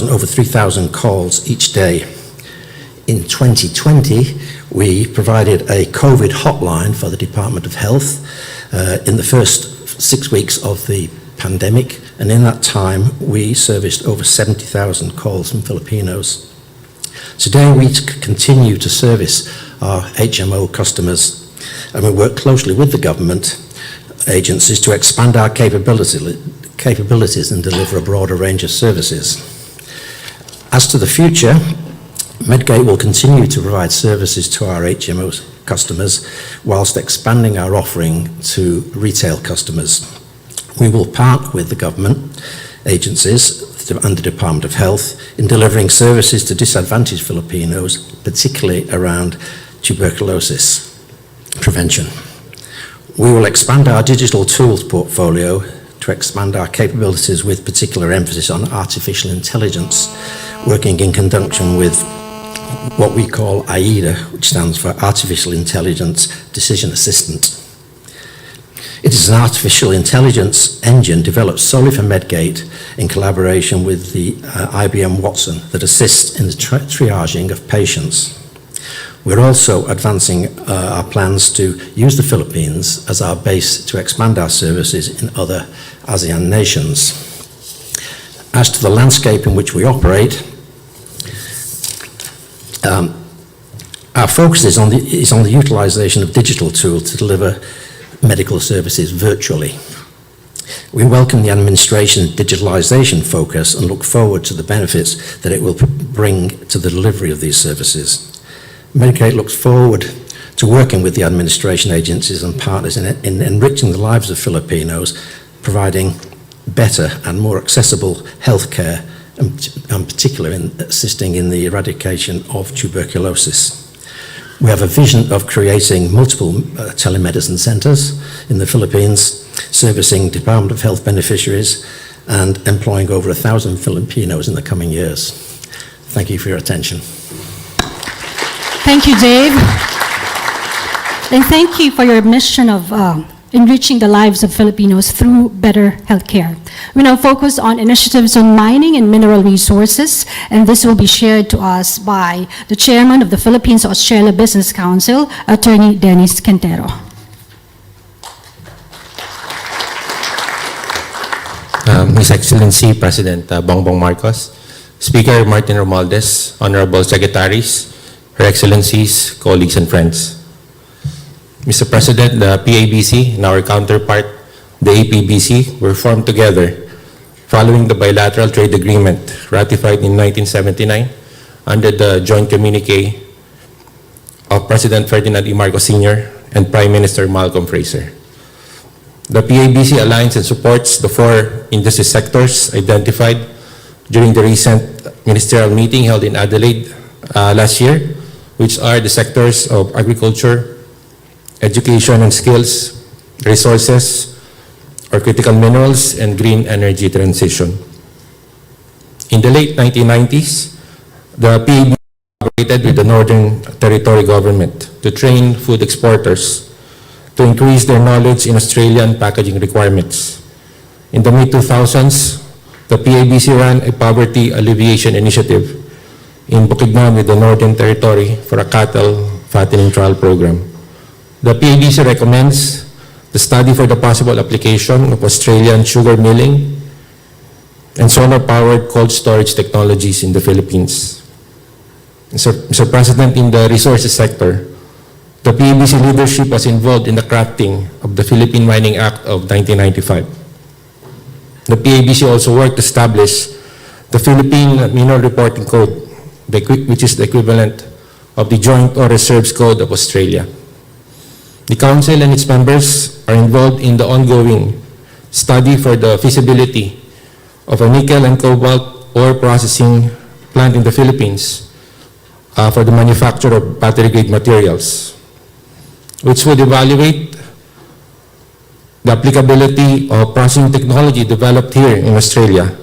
[SPEAKER 19] over 3,000 calls each day. In 2020, we provided a COVID hotline for the Department of Health in the first 6 weeks of the pandemic, and in that time we serviced over 70,000 calls from Filipinos. Today we continue to service our HMO customers, and we work closely with the government agencies to expand our capabilities and deliver a broader range of services. As to the future, Medgate will continue to provide services to our HMO customers whilst expanding our offering to retail customers. We will partner with the government agencies and the Department of Health in delivering services to disadvantaged Filipinos, particularly around tuberculosis prevention. We will expand our digital tools portfolio to expand our capabilities with particular emphasis on artificial intelligence, working in conjunction with what we call AIDA, which stands for Artificial Intelligence Decision Assistant. It is an artificial intelligence engine developed solely for Medgate in collaboration with the IBM Watson that assists in the triaging of patients. We're also advancing our plans to use the Philippines as our base to expand our services in other ASEAN nations. As to the landscape in which we operate, our focus is on the utilization of digital tools to deliver medical services virtually. We welcome the administration's digitalization focus and look forward to the benefits that it will bring to the delivery of these services. Medicare looks forward to working with the administration agencies and partners in enriching the lives of Filipinos, providing better and more accessible healthcare, and particularly in assisting in the eradication of tuberculosis. We have a vision of creating multiple telemedicine centers in the Philippines, servicing Department of Health beneficiaries and employing over 1,000 Filipinos in the coming years. Thank you for your attention.
[SPEAKER 16] Thank you, Dave. And thank you for your mission of enriching the lives of Filipinos through better healthcare. We now focus on initiatives on mining and mineral resources, and this will be shared to us by the chairman of the Philippines-Australia Business Council, Attorney Dennis Quintero.
[SPEAKER 20] His Excellency President Bongbong Marcos, Speaker Martin Romualdez, Honorable Secretaries, Her Excellencies, colleagues and friends. Mr. President, the PABC and our counterpart, the APBC, were formed together following the bilateral trade agreement ratified in 1979 under the joint communique of President Ferdinand E. Marcos Sr. and Prime Minister Malcolm Fraser. The PABC aligns and supports the four industry sectors identified during the recent ministerial meeting held in Adelaide last year, which are the sectors of agriculture, education and skills, resources, or critical minerals, and green energy transition. In the late 1990s, the PABC cooperated with the Northern Territory government to train food exporters to increase their knowledge in Australian packaging requirements. In the mid-2000s, the PABC ran a poverty alleviation initiative in Bukidnon with the Northern Territory for a cattle fattening trial program. The PABC recommends the study for the possible application of Australian sugar milling and solar-powered cold storage technologies in the Philippines. Mr. President, in the resources sector, the PABC leadership was involved in the crafting of the Philippine Mining Act of 1995. The PABC also worked to establish the Philippine Mineral Reporting Code, which is the equivalent of the Joint Ore Reserves Code of Australia. The Council and its members are involved in the ongoing study for the feasibility of a nickel and cobalt ore processing plant in the Philippines for the manufacture of battery-grade materials, which would evaluate the applicability of processing technology developed here in Australia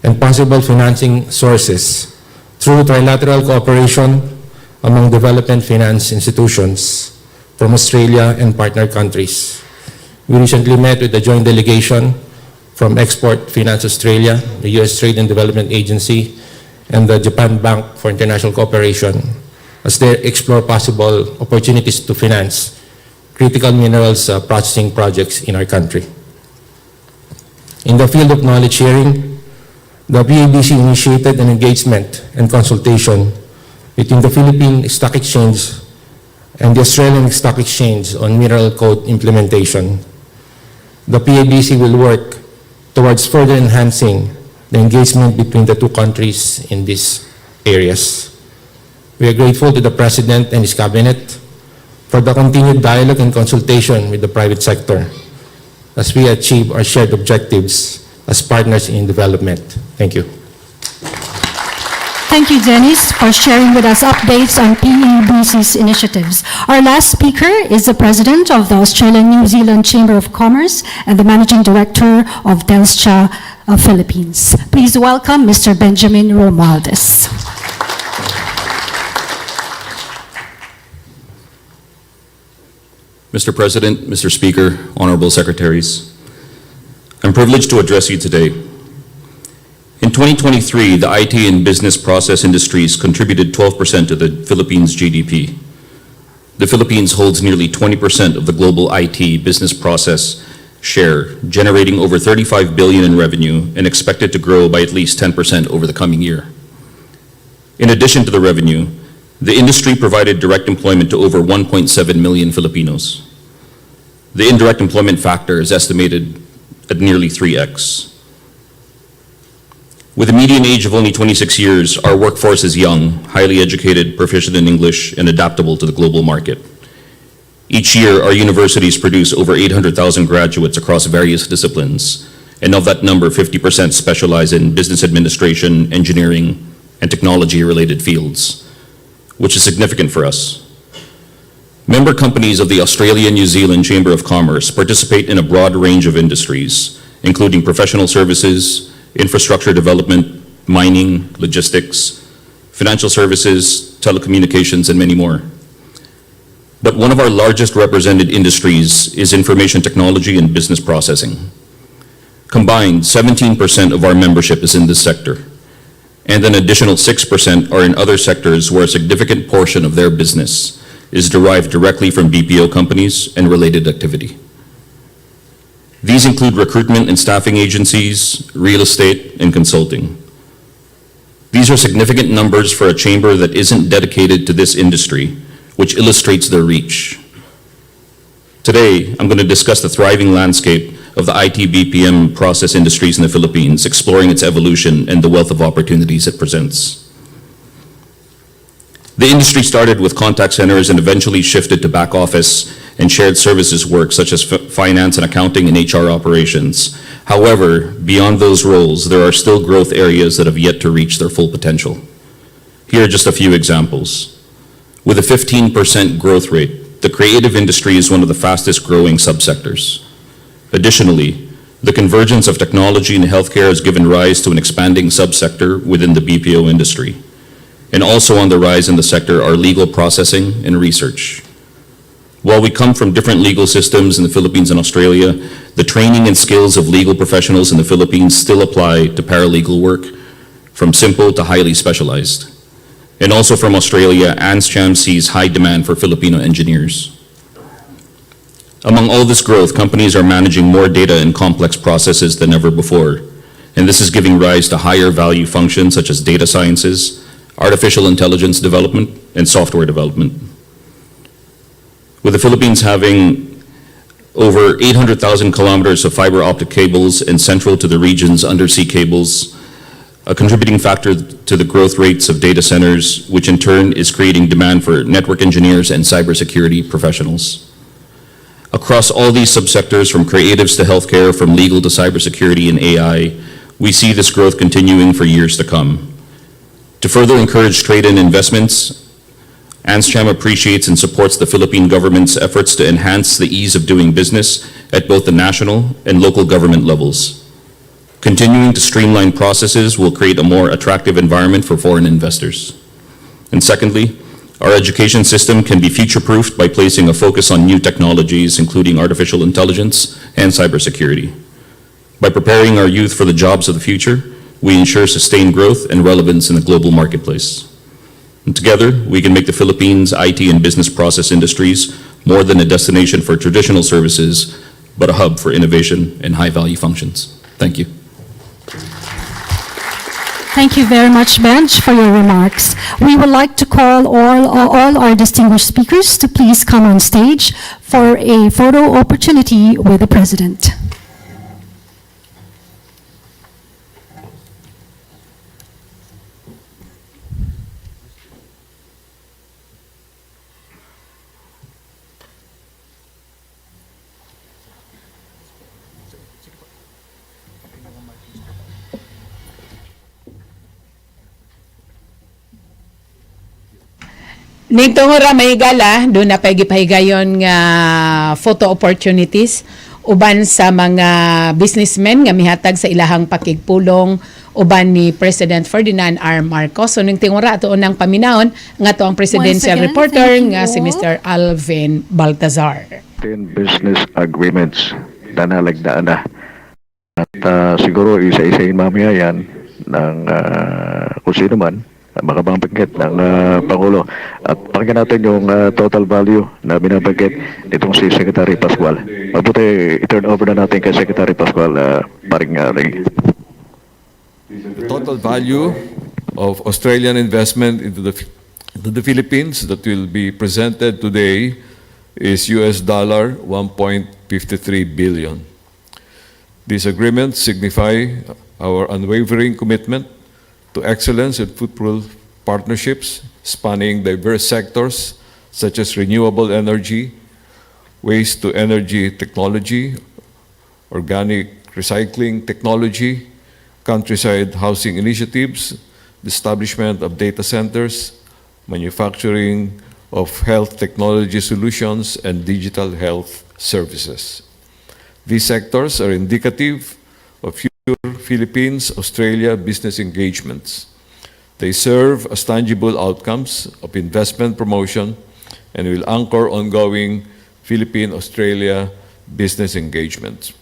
[SPEAKER 20] and possible financing sources through trilateral cooperation among development finance institutions from Australia and partner countries. We recently met with the joint delegation from Export Finance Australia, the U.S. Trade and Development Agency, and the Japan Bank for International Cooperation as they explore possible opportunities to finance critical minerals processing projects in our country. In the field of knowledge sharing, the PABC initiated an engagement and consultation between the Philippine Stock Exchange and the Australian Stock Exchange on Mineral Code implementation. The PABC will work towards further enhancing the engagement between the two countries in these areas. We are grateful to the President and his Cabinet for the continued dialogue and consultation with the private sector as we achieve our shared objectives as partners in development. Thank you.
[SPEAKER 16] Thank you, Dennis, for sharing with us updates on PABC's initiatives. Our last speaker is the President of the Australian-New Zealand Chamber of Commerce and the Managing Director of Telstra Philippines. Please welcome Mr. Benjamin Romualdez.
[SPEAKER 21] Mr. President, Mr. Speaker, Honorable Secretaries, I'm privileged to address you today. In 2023, the IT and business process industries contributed 12% to the Philippines' GDP. The Philippines holds nearly 20% of the global IT business process share, generating over $35 billion in revenue and expected to grow by at least 10% over the coming year. In addition to the revenue, the industry provided direct employment to over 1.7 million Filipinos. The indirect employment factor is estimated at nearly 3x. With a median age of only 26 years, our workforce is young, highly educated, proficient in English, and adaptable to the global market. Each year, our universities produce over 800,000 graduates across various disciplines, and of that number, 50% specialize in business administration, engineering, and technology-related fields, which is significant for us. Member companies of the Australia-New Zealand Chamber of Commerce participate in a broad range of industries, including professional services, infrastructure development, mining, logistics, financial services, telecommunications, and many more. But one of our largest represented industries is information technology and business processing. Combined, 17% of our membership is in this sector, and an additional 6% are in other sectors where a significant portion of their business is derived directly from BPO companies and related activity. These include recruitment and staffing agencies, real estate, and consulting. These are significant numbers for a chamber that isn't dedicated to this industry, which illustrates their reach. Today, I'm going to discuss the thriving landscape of the IT BPM process industries in the Philippines, exploring its evolution and the wealth of opportunities it presents. The industry started with contact centers and eventually shifted to back office and shared services work such as finance and accounting and HR operations. However, beyond those roles, there are still growth areas that have yet to reach their full potential. Here are just a few examples. With a 15% growth rate, the creative industry is one of the fastest growing subsectors. Additionally, the convergence of technology and healthcare has given rise to an expanding subsector within the BPO industry. And also on the rise in the sector are legal processing and research. While we come from different legal systems in the Philippines and Australia, the training and skills of legal professionals in the Philippines still apply to paralegal work, from simple to highly specialized. And also from Australia, ANSCHAM sees high demand for Filipino engineers. Among all this growth, companies are managing more data and complex processes than ever before, and this is giving rise to higher value functions such as data sciences, artificial intelligence development, and software development. With the Philippines having over 800,000 kilometers of fiber optic cables and central to the region's undersea cables, a contributing factor to the growth rates of data centers, which in turn is creating demand for network engineers and cybersecurity professionals. Across all these subsectors, from creatives to healthcare, from legal to cybersecurity and AI, we see this growth continuing for years to come. To further encourage trade and investments, ANSCHAM appreciates and supports the Philippine government's efforts to enhance the ease of doing business at both the national and local government levels. Continuing to streamline processes will create a more attractive environment for foreign investors. And secondly, our education system can be future-proofed by placing a focus on new technologies, including artificial intelligence and cybersecurity. By preparing our youth for the jobs of the future, we ensure sustained growth and relevance in the global marketplace. And together, we can make the Philippines' IT and business process industries more than a destination for traditional services, but a hub for innovation and high-value functions. Thank you.
[SPEAKER 16] Thank you very much, Benj, for your remarks. We would like to call all our distinguished speakers to please come on stage for a photo opportunity with the President.
[SPEAKER 13] Nito nga may gala, doon na pay gipahigayon nga photo opportunities. uban sa mga businessmen nga mihatag sa ilahang pakigpulong uban ni President Ferdinand R. Marcos. So ning tingura ato unang paminahon nga to ang presidential
[SPEAKER 16] Once again,
[SPEAKER 13] reporter
[SPEAKER 16] thank you
[SPEAKER 13] nga si
[SPEAKER 16] all.
[SPEAKER 13] Mr. Alvin Baltazar.
[SPEAKER 7] 10 business agreements na nalagdaan na. At siguro isa-isahin mamaya yan ng kung sino man makabanggit ng Pangulo. At pakinggan natin yung total value na binabanggit nitong si Secretary Pascual. Mabuti i-turn over na natin kay Secretary Pascual, paring Ray.
[SPEAKER 22] The total value of Australian investment into the Philippines that will be presented today is US dollar 1.53 billion. These agreements signify our unwavering commitment to excellence and fruitful partnerships spanning diverse sectors such as renewable energy, waste-to-energy technology, organic recycling technology, countryside housing initiatives, the establishment of data centers, manufacturing of health technology solutions, and digital health services. These sectors are indicative of future Philippines-Australia business engagements. They serve as tangible outcomes of investment promotion and will anchor ongoing Philippine-Australia business engagements.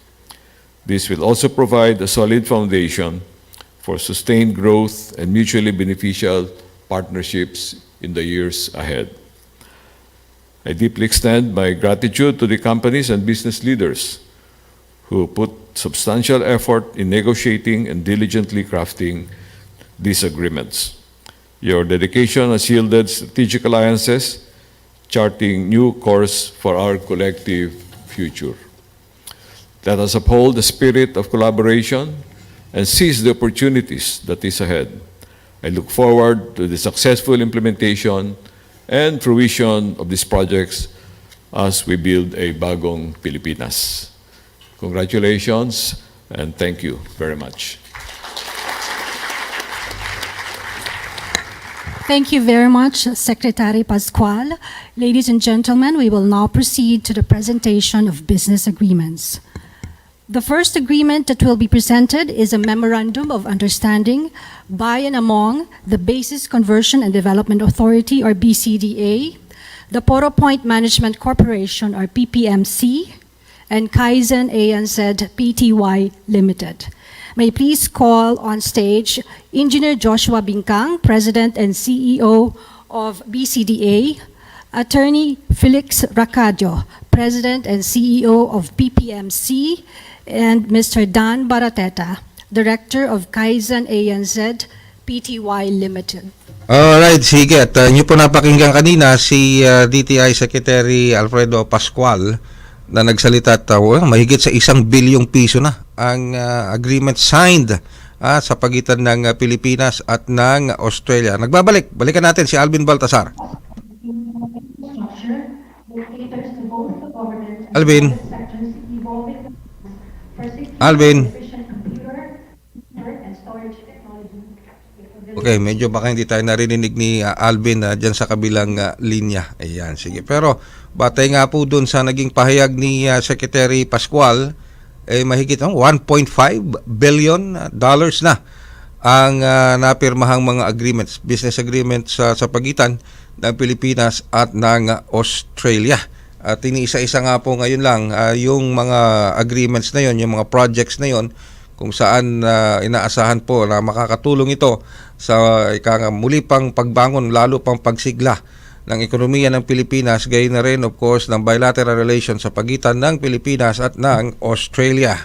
[SPEAKER 22] This will also provide a solid foundation for sustained growth and mutually beneficial partnerships in the years ahead. I deeply extend my gratitude to the companies and business leaders who put substantial effort in negotiating and diligently crafting these agreements. Your dedication has yielded strategic alliances, charting new course for our collective future. Let us uphold the spirit of collaboration and seize the opportunities that is ahead. I look forward to the successful implementation and fruition of these projects as we build a bagong Pilipinas. Congratulations and thank you very much.
[SPEAKER 16] Thank you very much, Secretary Pascual. Ladies and gentlemen, we will now proceed to the presentation of business agreements. The first agreement that will be presented is a Memorandum of Understanding by and among the Basis Conversion and Development Authority, or BCDA, the Poro Point Management Corporation, or PPMC, and Kaizen ANZ Pty Limited. May I please call on stage Engineer Joshua Bingkang, President and CEO of BCDA, Attorney Felix Racadio, President and CEO of PPMC, and Mr. Dan Barateta, Director of Kaizen ANZ Pty Limited.
[SPEAKER 23] Alright, sige. At inyo po napakinggan kanina si DTI Secretary Alfredo Pascual na nagsalita at mahigit sa 1 bilyong piso na ang agreement signed sa pagitan ng Pilipinas at ng Australia. Balikan natin si Alvin Baltazar. Alvin. Okay, medyo baka hindi tayo narinig ni Alvin dyan sa kabilang linya. Ayan, sige. Pero batay nga po dun sa naging pahayag ni Secretary Pascual, mahigit 1.5 billion dollars na ang napirmahang mga agreements, business agreements sa pagitan ng Pilipinas at ng Australia. At iniisa-isa nga po ngayon lang yung mga agreements na yon, yung mga projects na yon, kung saan inaasahan po na makakatulong ito sa muli pang pagbangon, lalo pang pagsigla ng ekonomiya ng Pilipinas, gayon na rin of course ng bilateral relations sa pagitan ng Pilipinas at ng Australia.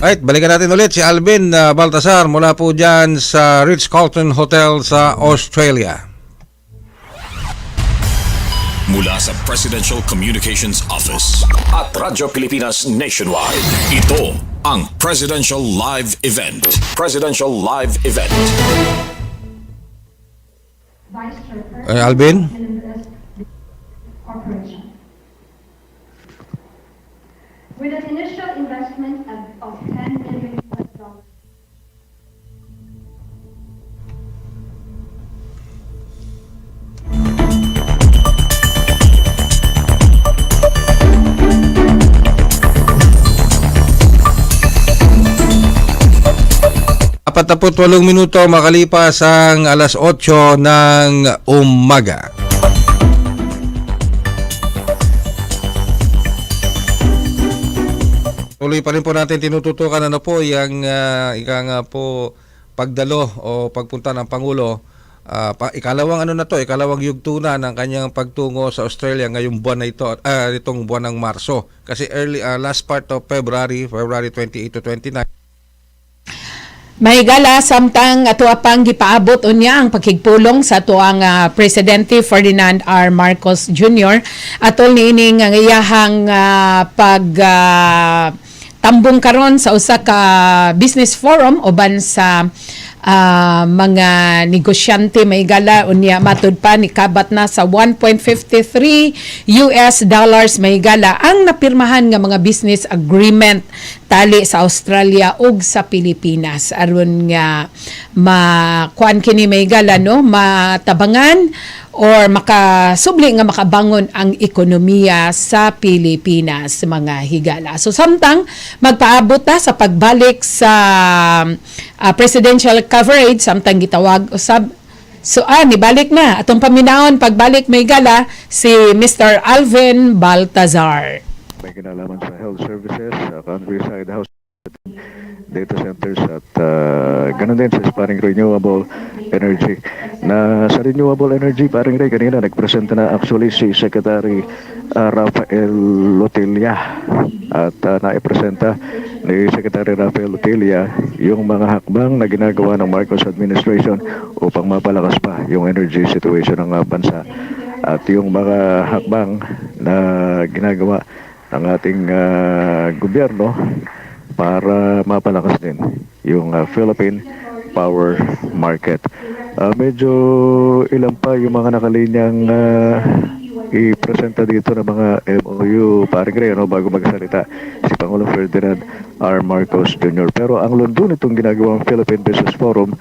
[SPEAKER 23] Alright, balikan natin ulit si Alvin Baltazar mula po dyan sa Ritz-Carlton Hotel sa Australia.
[SPEAKER 8] Mula sa Presidential Communications Office at Radyo Pilipinas Nationwide, ito ang Presidential Live Event. Presidential Live Event.
[SPEAKER 23] Alvin?
[SPEAKER 24] With an initial investment of $10 million.
[SPEAKER 23] minuto makalipas ang alas 8 ng umaga. Tuloy pa rin po natin tinututukan po yung ika nga po pagdalo o pagpunta ng Pangulo. Ikalawang ikalawang yugto na ng kanyang pagtungo sa Australia ngayong buwan na ito, itong buwan ng Marso. Kasi last part of February 28 to 29.
[SPEAKER 13] May gala samtang ato pang gipaabot unya ang pagkigpulong sa tuang Presidente Ferdinand R. Marcos Jr. atol niining ang iyahang tambong karon sa usa ka business forum uban sa mga negosyante. May gala unya matud pa ni kabat na sa $1.53 may gala ang napirmahan nga mga business agreement tali sa Australia ug sa Pilipinas aron nga makuan kini may gala matabangan or makasubli nga makabangon ang ekonomiya sa Pilipinas, mga higala. So samtang magpaabot ta sa pagbalik sa presidential coverage, samtang gitawag usab nibalik na atong paminaon pagbalik may gala si Mr. Alvin Baltazar.
[SPEAKER 7] May kinalaman sa health services, sa countryside house data centers at ganun din sa parang renewable energy. Na sa renewable energy, parang Ray, kanina nagpresenta na actually si Secretary Rafael Lotilla at naipresenta ni Secretary Rafael Lotilla yung mga hakbang na ginagawa ng Marcos administration upang mapalakas pa yung energy situation ng bansa at yung mga hakbang na ginagawa ng ating gobyerno para mapalakas din yung Philippine power market. Medyo ilan pa yung mga nakalinyang i-presenta dito ng mga MOU bago magsalita si Pangulong Ferdinand R. Marcos Jr. Pero ang London itong ginagawang Philippine Business Forum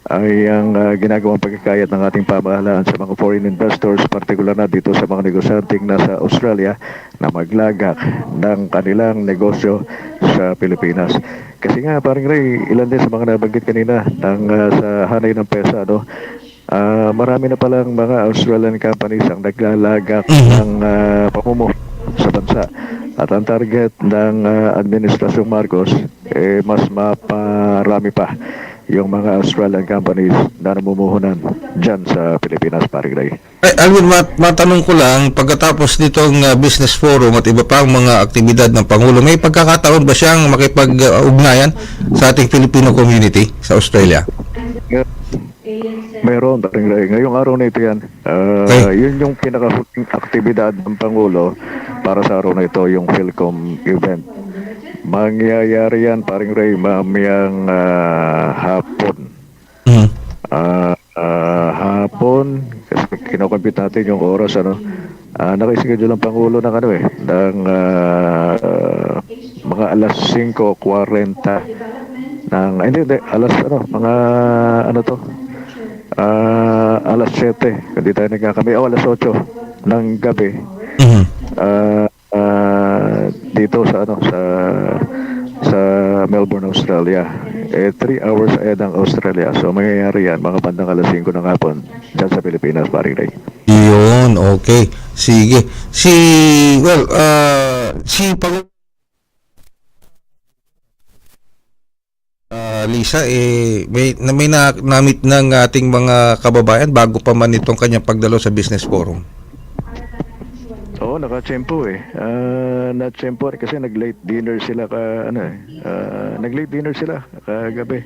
[SPEAKER 7] ay ang ginagawang pagkakayat ng ating pamahalaan sa mga foreign investors, partikular na dito sa mga negosyanteng nasa Australia na maglagak ng kanilang negosyo sa Pilipinas. Kasi nga, parang Ray, ilan din sa mga nabanggit kanina sa hanay ng pesa, marami na palang mga Australian companies ang naglalagak ng pamumuno sa bansa. At ang target ng Administrasyong Marcos, mas maparami pa yung mga Australian companies na namumuhunan dyan sa Pilipinas, paring Ray.
[SPEAKER 23] Alvin, matanong ko lang, pagkatapos nitong business forum at iba pang mga aktibidad ng Pangulo, may pagkakataon ba siyang makipag-ugnayan sa ating Filipino community sa Australia?
[SPEAKER 7] Mayroon, paring Ray. Ngayong araw na ito yan. Yun yung pinakahuling aktibidad ng Pangulo para sa araw na ito, yung Philcom event. Mangyayari yan, paring Ray, mamayang hapon. Hapon, kasi kinocompute natin yung oras, nakaschedule ang Pangulo ng ng mga alas 5:40 ng, alas mga alas 7, hindi tayo nagkakamay, alas 8 ng gabi. Dito sa Melbourne, Australia. 3 hours ahead ang Australia. So mangyayari yan mga bandang alas 5 ng hapon dyan sa Pilipinas, paring Ray.
[SPEAKER 23] Yun, okay. Sige. Si Lisa, may namit ng ating mga kababayan bago pa man itong kanyang pagdalo sa business forum.
[SPEAKER 7] Oo, nakatsempo na-tsempo kasi nag-late dinner sila nag-late dinner sila kagabi.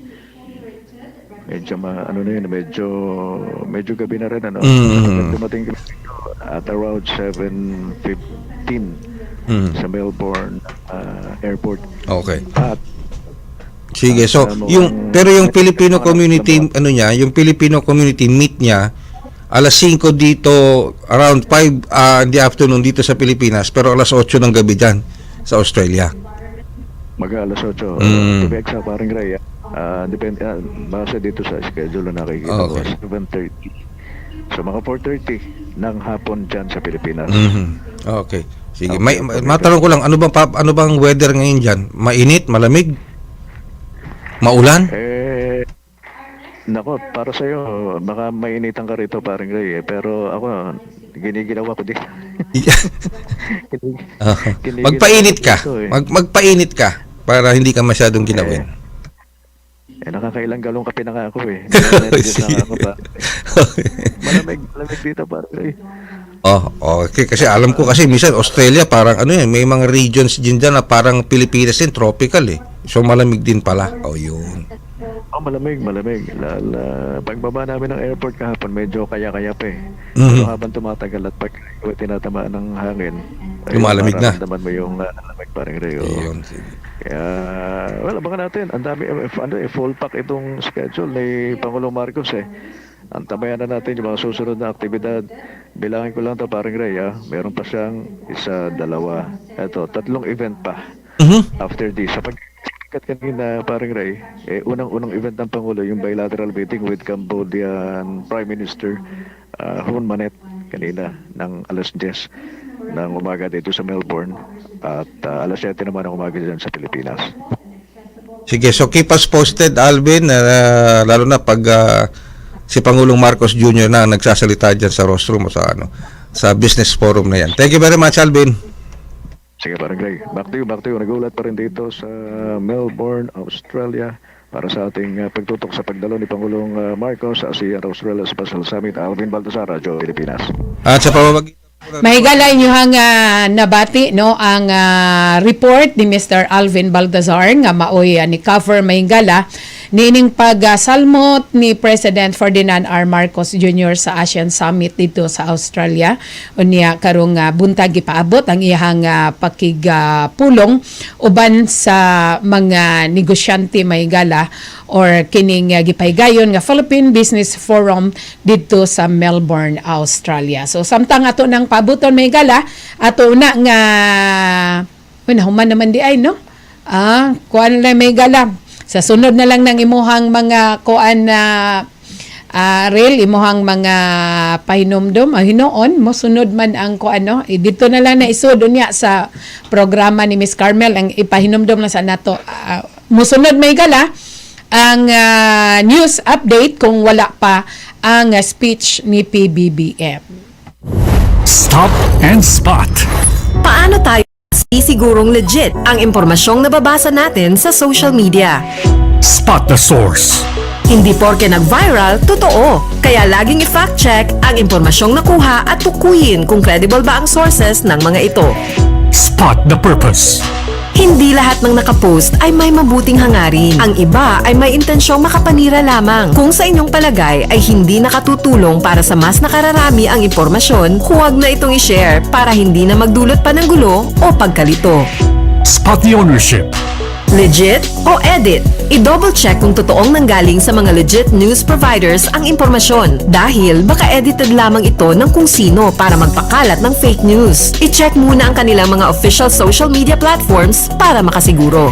[SPEAKER 7] Medyo medyo gabi na rin Dumating at around 7:15 sa Melbourne airport.
[SPEAKER 23] Okay. At sige, so yung Filipino community yung Filipino community meet niya alas 5 dito, around 5 in the afternoon dito sa Pilipinas, pero alas 8 ng gabi dyan sa Australia.
[SPEAKER 7] Alas 8. To be exact, paring Ray. Depende, base dito sa schedule na nakikita ko, 7:30. So mga 4:30 ng hapon dyan sa Pilipinas.
[SPEAKER 23] Okay. Sige. Matanong ko lang, ano bang weather ngayon dyan? Mainit? Malamig? Maulan?
[SPEAKER 7] Nako, para sa'yo, baka mainitan ka rito, parang Ray, pero ako, giniginawa ko din.
[SPEAKER 23] Magpainit ka. Magpainit ka para hindi ka masyadong ginawin.
[SPEAKER 7] Nakakailang galong kape na nga ako eh. Ako pa. Malamig dito, parang Ray.
[SPEAKER 23] Okay. Kasi alam ko kasi minsan Australia parang may mga regions din dyan na parang Pilipinas din, tropical eh. So malamig din pala. Yun.
[SPEAKER 7] Malamig. Pagbaba namin ng airport kahapon, medyo kaya-kaya pa eh. Pero habang tumatagal at pag tinatamaan ng hangin,
[SPEAKER 23] lumalamig na.
[SPEAKER 7] Naman mo yung lamig, parang Ray. Kaya, abangan natin. Ang dami, full pack itong schedule ni Pangulong Marcos eh. Antabayan na natin yung mga susunod na aktibidad. Bilangin ko lang ito, parang Ray, meron pa siyang 1, 2, 3 event pa. After this, sa pagkat kanina, parang Ray, unang-unang event ng Pangulo, yung bilateral meeting with Cambodian Prime Minister Hun Manet kanina ng alas 10 ng umaga dito sa Melbourne at alas 7 naman ng umaga dyan sa Pilipinas.
[SPEAKER 23] Sige, so keep us posted, Alvin, lalo na pag si Pangulong Marcos Jr. na nagsasalita dyan sa rostrum o sa business forum na yan. Thank you very much, Alvin.
[SPEAKER 7] Sige, parang Greg. Back to you. Nagulat pa rin dito sa Melbourne, Australia para sa ating pagtutok sa pagdalo ni Pangulong Marcos sa ASEAN Australia Special Summit. Alvin Baltasar, Radyo Pilipinas.
[SPEAKER 23] At sa pamamagitan
[SPEAKER 13] Mahigala inyong nabati no ang report ni Mr. Alvin Baltazar nga maoy ni cover mahigala nining pagsalmot ni President Ferdinand R. Marcos Jr. sa ASEAN Summit dito sa Australia. Unya karong buntag gipaabot ang iyang pakigpulong uban sa mga negosyante mahigala or kining gipahigayon nga Philippine Business Forum dito sa Melbourne, Australia. So samtang ato nang pabuton may gala ato na nga human naman di ay no. Kuan na may gala. Sa sunod na lang ng imuhang mga kuan na rail imuhang mga pahinomdom hinoon mo sunod man ang kuan no. Dito na lang na isud unya sa programa ni Miss Carmel ang ipahinomdom na sa nato. Musunod may gala ang news update kung wala pa ang speech ni PBBM.
[SPEAKER 5] Stop and spot.
[SPEAKER 10] Paano tayo sisigurong legit ang impormasyong nababasa natin sa social media?
[SPEAKER 5] Spot the source.
[SPEAKER 10] Hindi porke nag-viral, totoo. Kaya laging i-fact check ang impormasyong nakuha at tukuyin kung credible ba ang sources ng mga ito.
[SPEAKER 5] Spot the purpose.
[SPEAKER 10] Hindi lahat ng nakapost ay may mabuting hangarin. Ang iba ay may intensyong makapanira lamang. Kung sa inyong palagay ay hindi nakatutulong para sa mas nakararami ang impormasyon, huwag na itong i-share para hindi na magdulot pa ng gulo o pagkalito.
[SPEAKER 5] Spot the ownership.
[SPEAKER 10] Legit o edit? I-double check kung totoong nanggaling sa mga legit news providers ang impormasyon dahil baka edited lamang ito ng kung sino para magpakalat ng fake news. I-check muna ang kanilang mga official social media platforms para makasiguro.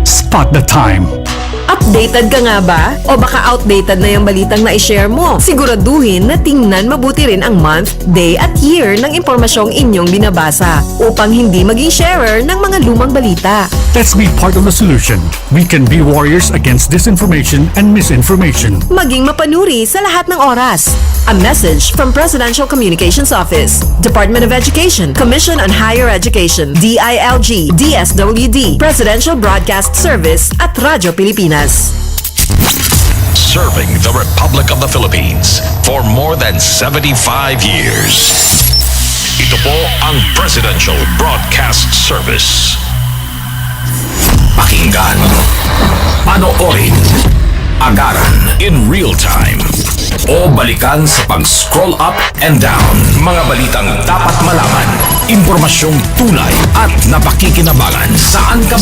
[SPEAKER 5] Spot the time.
[SPEAKER 10] Updated ka nga ba? O baka outdated na yung balitang na i-share mo? Siguraduhin na tingnan mabuti rin ang month, day at year ng impormasyong inyong binabasa upang hindi maging sharer ng mga lumang balita.
[SPEAKER 5] Let's be part of the solution. We can be warriors against disinformation and misinformation.
[SPEAKER 10] Maging mapanuri sa lahat ng oras. A message from Presidential Communications Office, Department of Education, Commission on Higher Education, DILG, DSWD, Presidential Broadcast Service at Radyo Pilipinas.
[SPEAKER 8] Serving the Republic of the Philippines for more than 75 years. Ito po ang Presidential Broadcast Service. Pakinggan, panoorin, agaran in real time, o balikan sa pag-scroll up and down. Mga balitang dapat malaman, impormasyong tunay at napakikinabangan. Saan ka